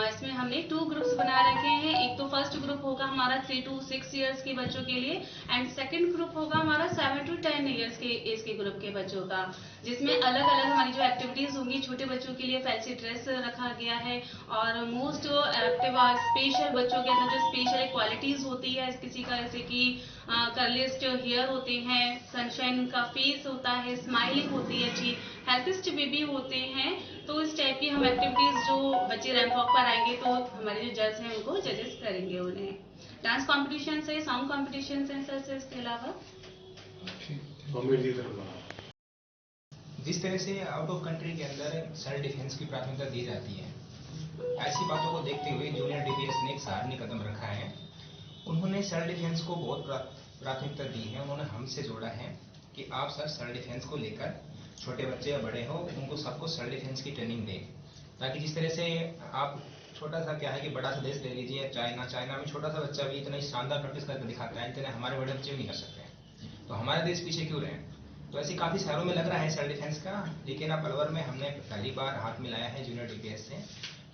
इसमें हमने 2 ग्रुप्स बना रखे हैं। एक तो फर्स्ट ग्रुप होगा हमारा 3 to 6 years के बच्चों के लिए, एंड सेकंड ग्रुप होगा हमारा 7 to 10 years के एज के ग्रुप के बच्चों का, जिसमें अलग अलग हमारी जो एक्टिविटीज होंगी। छोटे बच्चों के लिए फैंसी ड्रेस रखा गया है, और मोस्ट एक्टिव स्पेशल बच्चों के अंदर जो स्पेशल क्वालिटीज होती है किसी का, जैसे कि कर्लिस्ट हेयर होते हैं, सनशाइन का फेस होता है, स्माइलिंग होती है अच्छी, हेल्थीस्ट बेबी होते हैं। तो इस टाइप की हम एक्टिविटीज जो बच्चे रैंप वॉक पर आएंगे तो हमारे जो जज हैं उनको जजेस करेंगे उन्हें। डांस कॉम्पिटिशन है, सॉन्ग कॉम्पिटिशन है सर, इसके अलावा जिस तरह से आउट ऑफ कंट्री के अंदर सेल्फ डिफेंस की प्राथमिकता दी जाती है, ऐसी बातों को देखते हुए जूनियर डीपीएस ने एक सराहनीय कदम रखा है। उन्होंने सेल्फ डिफेंस को बहुत प्राथमिकता दी है। उन्होंने हमसे जोड़ा है कि आप सर सेल्फ डिफेंस को लेकर छोटे बच्चे या बड़े हो उनको सबको सेल्फ डिफेंस की ट्रेनिंग दें, ताकि जिस तरह से आप छोटा सा क्या है कि बड़ा सा देश ले लीजिए चाइना में छोटा सा बच्चा भी इतना शानदार प्रैक्टिस करके दिखाता है, इतने हमारे बड़े बच्चे भी नहीं कर सकते। तो हमारा देश पीछे क्यों रहे? तो ऐसे काफी शहरों में लग रहा है सेल्फ डिफेंस का, लेकिन अब अलवर में हमने पहली बार हाथ मिलाया है जूनियर डीपीएस से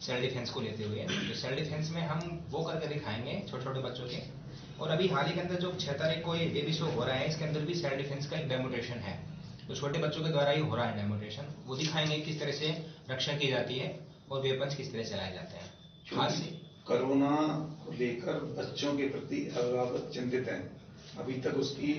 सेल्फ डिफेंस को लेते हुए। तो सेल्फ डिफेंस में हम वो करके दिखाएंगे छोटे छोटे बच्चों के। और अभी हाल ही के अंदर जो 6 तारीख को ये बेबी शो हो रहा है, इसके अंदर भी सेल्फ डिफेंस का एक डेमोन्स्ट्रेशन है, तो छोटे बच्चों के द्वारा ही हो रहा है डेमोन्स्ट्रेशन। वो दिखाएंगे किस तरह से रक्षा की जाती है और वेपन्स किस तरह चलाए जाते हैं। खास कोरोना को लेकर बच्चों के प्रति अभिभावक चिंतित हैं, अभी तक उसकी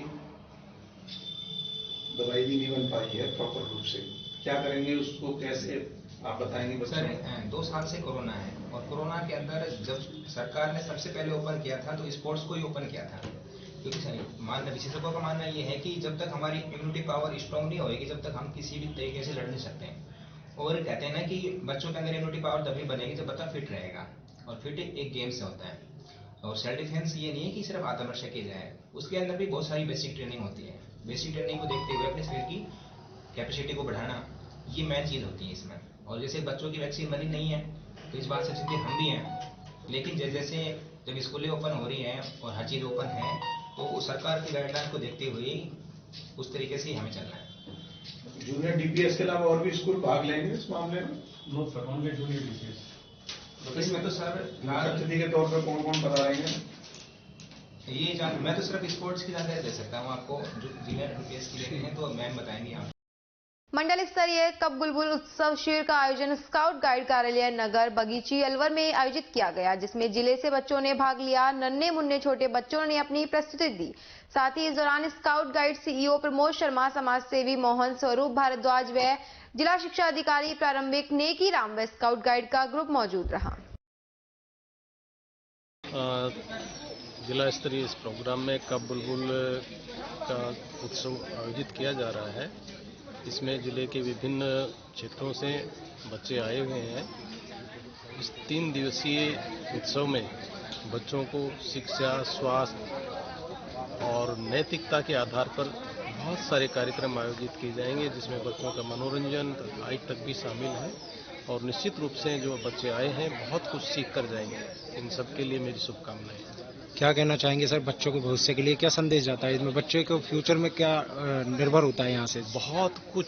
दवाई भी नहीं बन पाई है प्रॉपर रूप से, क्या करेंगे उसको, कैसे आप बताएंगे? सर 2 साल से कोरोना है और कोरोना के अंदर जब सरकार ने सबसे पहले ओपन किया था तो स्पोर्ट्स को ही ओपन किया था, क्योंकि विशेषज्ञों का मानना ये है कि जब तक हमारी इम्यूनिटी पावर स्ट्रांग नहीं होगी जब तक हम किसी भी तरीके से लड़ नहीं सकते हैं। और कहते हैं ना कि बच्चों के अंदर इम्यूनिटी पावर तभी बनेगी जब बच्चा फिट रहेगा, और फिट एक गेम से होता है। और सेल्फ डिफेंस ये नहीं है कि सिर्फ आत्मरक्षा की जाए, उसके अंदर भी बहुत सारी बेसिक ट्रेनिंग होती है। बेसिक ट्रेनिंग को देखते हुए अपने शरीर की कैपेसिटी को बढ़ाना, ये मेन चीज होती है इसमें। और जैसे बच्चों की वैक्सीन बनी नहीं है तो इस बात से चिंतित हम भी हैं, लेकिन जैसे जब स्कूलें ओपन हो रही हैं और हर चीज ओपन है तो सरकार की गाइडलाइन को देखते हुए उस तरीके से हमें चलना है। जूनियर डीपीएस के अलावा और भी स्कूल भाग लेंगे इस मामले में? No sir, only junior DPS. इसमें तो सर अतिथि के तौर पर कौन कौन बता रहे हैं? ये मैं तो सिर्फ स्पोर्ट्स की जानकारी दे सकता हूँ आपको, जो जूनियर डीपीएस की लेनी है तो मैम बताएंगे आप। मंडल स्तरीय कप बुलबुल उत्सव शिविर का आयोजन स्काउट गाइड कार्यालय नगर बगीची अलवर में आयोजित किया गया, जिसमें जिले से बच्चों ने भाग लिया। नन्हे मुन्ने छोटे बच्चों ने अपनी प्रस्तुति दी। साथ ही इस दौरान scout guide CEO Pramod Sharma, समाज सेवी मोहन स्वरूप भारद्वाज व जिला शिक्षा अधिकारी प्रारंभिक नेकी राम व स्काउट गाइड का ग्रुप मौजूद रहा। जिला स्तरीय इस प्रोग्राम में कप बुलबुल का उत्सव आयोजित किया जा रहा है। इसमें जिले के विभिन्न क्षेत्रों से बच्चे आए हुए हैं। इस 3 दिवसीय उत्सव में बच्चों को शिक्षा, स्वास्थ्य और नैतिकता के आधार पर बहुत सारे कार्यक्रम आयोजित किए जाएंगे, जिसमें बच्चों का मनोरंजन हाइट तक भी शामिल है। और निश्चित रूप से जो बच्चे आए हैं बहुत कुछ सीख कर जाएंगे। इन सब के लिए मेरी शुभकामनाएं। क्या कहना चाहेंगे सर बच्चों के भविष्य के लिए, क्या संदेश जाता है इसमें? बच्चे को फ्यूचर में क्या निर्भर होता है यहाँ से? बहुत कुछ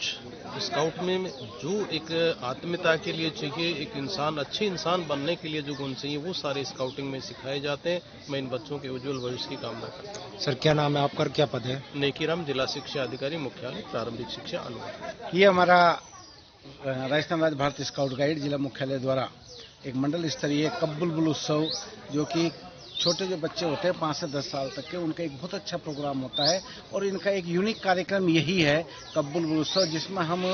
स्काउट में जो एक आत्मीयता के लिए चाहिए, एक इंसान अच्छे इंसान बनने के लिए जो गुण चाहिए, वो सारे स्काउटिंग में सिखाए जाते हैं। मैं इन बच्चों के उज्जवल भविष्य की कामना करता हूँ। सर क्या नाम है आपका, क्या पद है? नेकीराम, जिला शिक्षा अधिकारी, मुख्यालय प्रारंभिक शिक्षा अलवर। ये हमारा राजस्थान राज्य भारतीय स्काउट गाइड जिला मुख्यालय द्वारा एक मंडल स्तरीय कप बुलबुल उत्सव, जो कि छोटे जो बच्चे होते हैं 5 से 10 साल तक के, उनका एक बहुत अच्छा प्रोग्राम होता है। और इनका एक यूनिक कार्यक्रम यही है कप बुलबुल उत्सव, जिसमें हम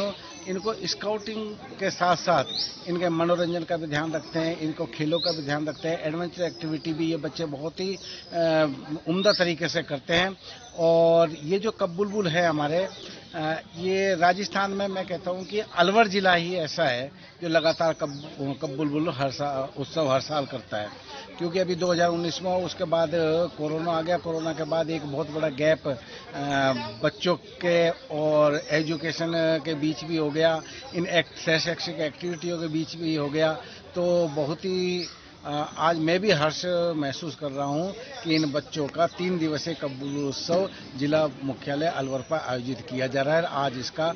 इनको स्काउटिंग के साथ साथ इनके मनोरंजन का भी ध्यान रखते हैं, इनको खेलों का भी ध्यान रखते हैं। एडवेंचर एक्टिविटी भी ये बच्चे बहुत ही उम्दा तरीके से करते हैं। और ये जो कप बुलबुल है हमारे, ये राजस्थान में मैं कहता हूँ कि अलवर जिला ही ऐसा है जो लगातार कप बुलबुल उत्सव हर साल करता है। क्योंकि अभी 2019 में उसके बाद कोरोना आ गया, कोरोना के बाद एक बहुत बड़ा गैप बच्चों के और एजुकेशन के बीच भी हो गया, इन शैक्षिक एक्टिविटियों के बीच भी हो गया। तो बहुत ही आज मैं भी हर्ष महसूस कर रहा हूं कि इन बच्चों का 3 दिवसीय कप बुलबुल उत्सव जिला मुख्यालय अलवर पर आयोजित किया जा रहा है। आज इसका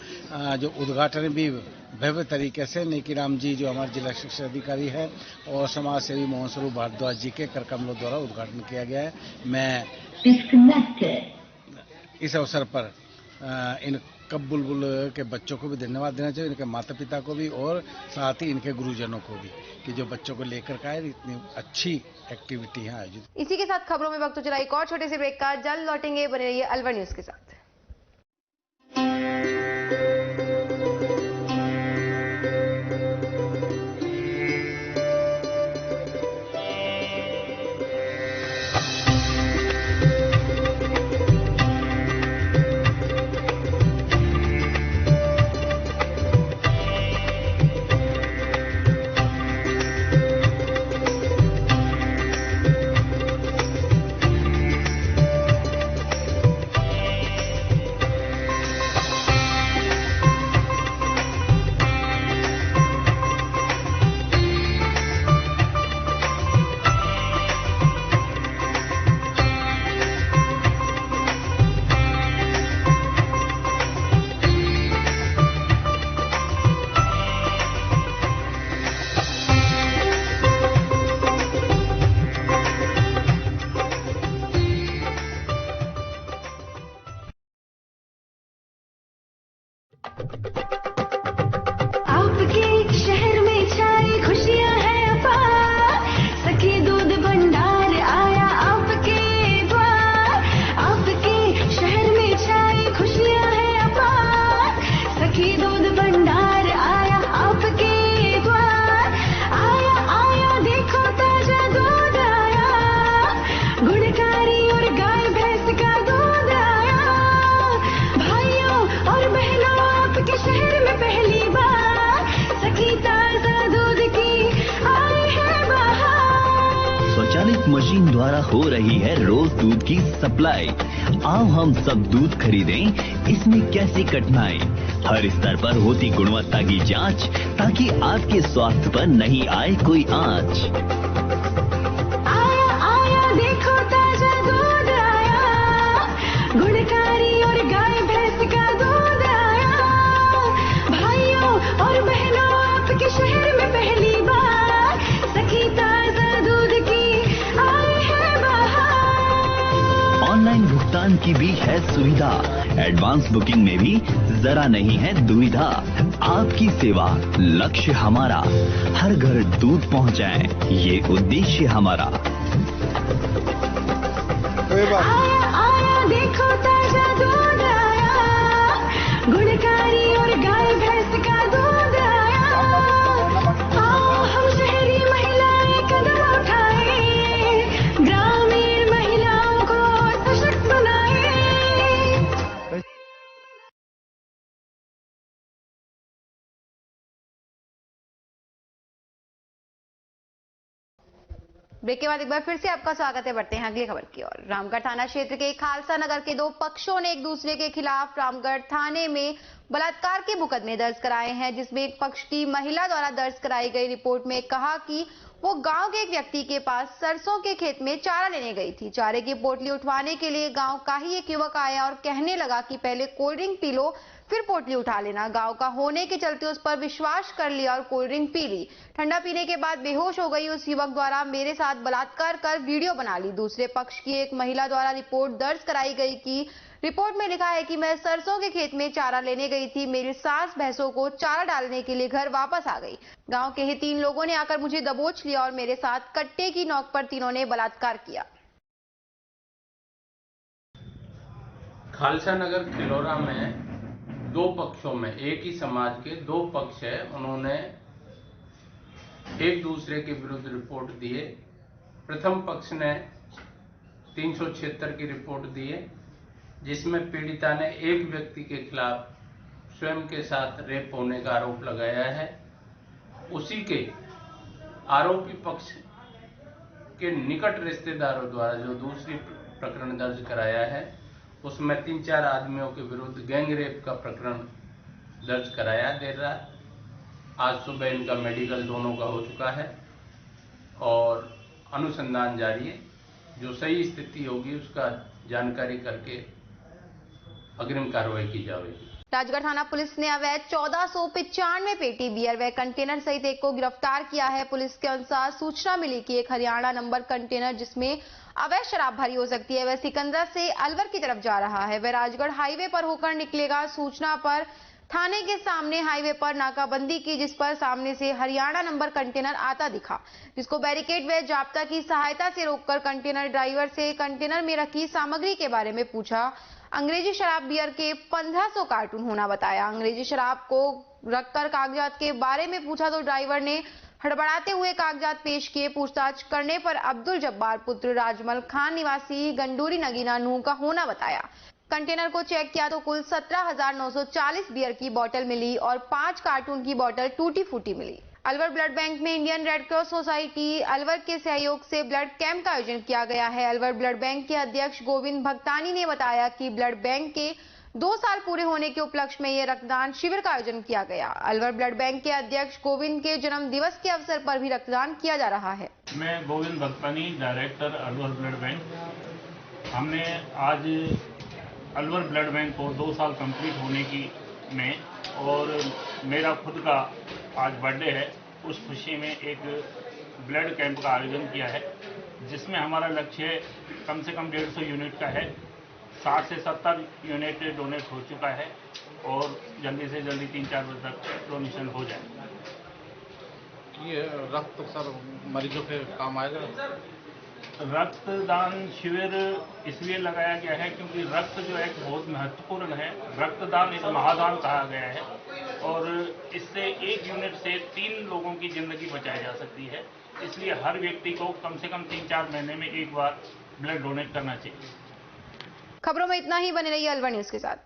जो उद्घाटन भी भव्य तरीके से नेकीराम जी, जो हमारे जिला शिक्षा अधिकारी है, और समाज सेवी मोहन स्वरूप भारद्वाज जी के करकमलों द्वारा उद्घाटन किया गया है। मैं इस अवसर पर इन कप बुलबुल के बच्चों को भी धन्यवाद देना चाहिए, इनके माता पिता को भी, और साथ ही इनके गुरुजनों को भी, कि जो बच्चों को लेकर का है इतनी अच्छी एक्टिविटी है आयोजित। इसी के साथ खबरों में वक्त हो चला एक और छोटे से ब्रेक का। जल्द लौटेंगे, बने रहिए अलवर न्यूज के साथ। एक मशीन द्वारा हो रही है रोज दूध की सप्लाई। आओ हम सब दूध खरीदें, इसमें कैसी कठिनाई। हर स्तर पर होती गुणवत्ता की जांच, ताकि आपके स्वास्थ्य पर नहीं आए कोई आंच। आया आया देखो ताजा दूध आया, गुणकारी और गाय भैंस का दूध आया। भाइयों और बहनों आपके शहर में पहली बार सखी ताजा दूध की आई है बहार। ऑनलाइन भुगतान की भी है सुविधा, एडवांस बुकिंग में भी जरा नहीं है दुविधा। आपकी सेवा लक्ष्य हमारा, हर घर दूध पहुंचाएं, ये उद्देश्य हमारा। आया आया देखो ताजा दूध आया, गुणकारी और गाय भैंस का दूध आया। आओ हम शहरी महिलाएं कदम उठाएं, ग्रामीण महिलाओं को सशक्त बनाएं। ब्रेक के बाद एक बार फिर से आपका स्वागत है। बढ़ते हैं अगली खबर की ओर। रामगढ़ थाना क्षेत्र के खालसा नगर के दो पक्षों ने एक दूसरे के खिलाफ रामगढ़ थाने में बलात्कार के मुकदमे दर्ज कराए हैं, जिसमें एक पक्ष की महिला द्वारा दर्ज कराई गई रिपोर्ट में कहा कि वो गांव के एक व्यक्ति के पास सरसों के खेत में चारा लेने गई थी। चारे की पोटली उठवाने के लिए गांव का ही एक युवक आया और कहने लगा कि पहले कोल्ड ड्रिंक पी लो, फिर पोटली उठा लेना। गांव का होने के चलते उस पर विश्वास कर लिया और कोल्ड ड्रिंक पी ली। ठंडा पीने के बाद बेहोश हो गई उस युवक द्वारा मेरे साथ बलात्कार कर वीडियो बना ली। दूसरे पक्ष की एक महिला द्वारा रिपोर्ट दर्ज कराई गई कि रिपोर्ट में लिखा है कि मैं सरसों के खेत में चारा लेने गई थी। मेरी सास भैंसों को चारा डालने के लिए घर वापस आ गई। गांव के ही 3 लोगों ने आकर मुझे दबोच लिया और मेरे साथ कट्टे की नोक पर तीनों ने बलात्कार किया। खालसा नगर खिलौरा में दो पक्षों में, एक ही समाज के दो पक्ष है, उन्होंने एक दूसरे के विरुद्ध रिपोर्ट दिए। प्रथम पक्ष ने 376 की रिपोर्ट दी है, जिसमें पीड़िता ने एक व्यक्ति के खिलाफ स्वयं के साथ रेप होने का आरोप लगाया है। उसी के आरोपी पक्ष के निकट रिश्तेदारों द्वारा जो दूसरी प्रकरण दर्ज कराया है, उसमें 3-4 आदमियों के विरुद्ध गैंग रेप का प्रकरण दर्ज कराया देर रात। आज सुबह इनका मेडिकल दोनों का हो चुका है और अनुसंधान जारी है। जो सही स्थिति होगी उसका जानकारी करके अग्रिम कार्रवाई की जाएगी। राजगढ़ थाना पुलिस ने अवैध 1495 पेटी बियर व कंटेनर सहित एक को गिरफ्तार किया है। पुलिस के अनुसार सूचना मिली कि एक हरियाणा नंबर कंटेनर जिसमें अवैध शराब भरी हो सकती है वह सिकंदरा से अलवर की तरफ जा रहा है। वह राजगढ़ हाईवे पर होकर निकलेगा। सूचना पर थाने के सामने हाईवे पर नाकाबंदी की, जिस पर सामने से हरियाणा नंबर कंटेनर आता दिखा, जिसको बैरिकेड व जाब्ता की सहायता से रोककर कंटेनर ड्राइवर से कंटेनर में रखी सामग्री के बारे में पूछा। अंग्रेजी शराब बियर के 1500 कार्टून होना बताया। अंग्रेजी शराब को रखकर कागजात के बारे में पूछा तो ड्राइवर ने हड़बड़ाते हुए कागजात पेश किए। पूछताछ करने पर अब्दुल जब्बार पुत्र राजमल खान निवासी गंडूरी नगीना नूह का होना बताया। कंटेनर को चेक किया तो कुल 17,940 बियर की बोतल मिली और 5 कार्टून की बोतल टूटी फूटी मिली। अलवर ब्लड बैंक में Indian red cross society Alwar के सहयोग से ब्लड कैंप का आयोजन किया गया है। अलवर ब्लड बैंक के अध्यक्ष गोविंद भगतानी ने बताया कि ब्लड बैंक के 2 साल पूरे होने के उपलक्ष्य में यह रक्तदान शिविर का आयोजन किया गया। अलवर ब्लड बैंक के अध्यक्ष गोविंद के जन्म दिवस के अवसर पर भी रक्तदान किया जा रहा है। मैं Govind Bhagtani, director Alwar blood bank. हमने आज अलवर ब्लड बैंक को 2 साल कंप्लीट होने की में और मेरा खुद का आज बर्थडे है, उस खुशी में एक ब्लड कैंप का आयोजन किया है, जिसमें हमारा लक्ष्य कम से कम 150 यूनिट का है। 60 से 70 यूनिट डोनेट हो चुका है और जल्दी से जल्दी 3-4 बजे तक डोनेशन हो जाए। ये रक्त सर मरीजों के काम आएगा। रक्तदान शिविर इसलिए लगाया गया है क्योंकि रक्त जो है बहुत महत्वपूर्ण है। रक्तदान एक महादान कहा गया है और इससे 1 यूनिट से 3 लोगों की जिंदगी बचाई जा सकती है। इसलिए हर व्यक्ति को कम से कम 3-4 महीने में एक बार ब्लड डोनेट करना चाहिए। खबरों में इतना ही। बने रहिए अलवर न्यूज के साथ।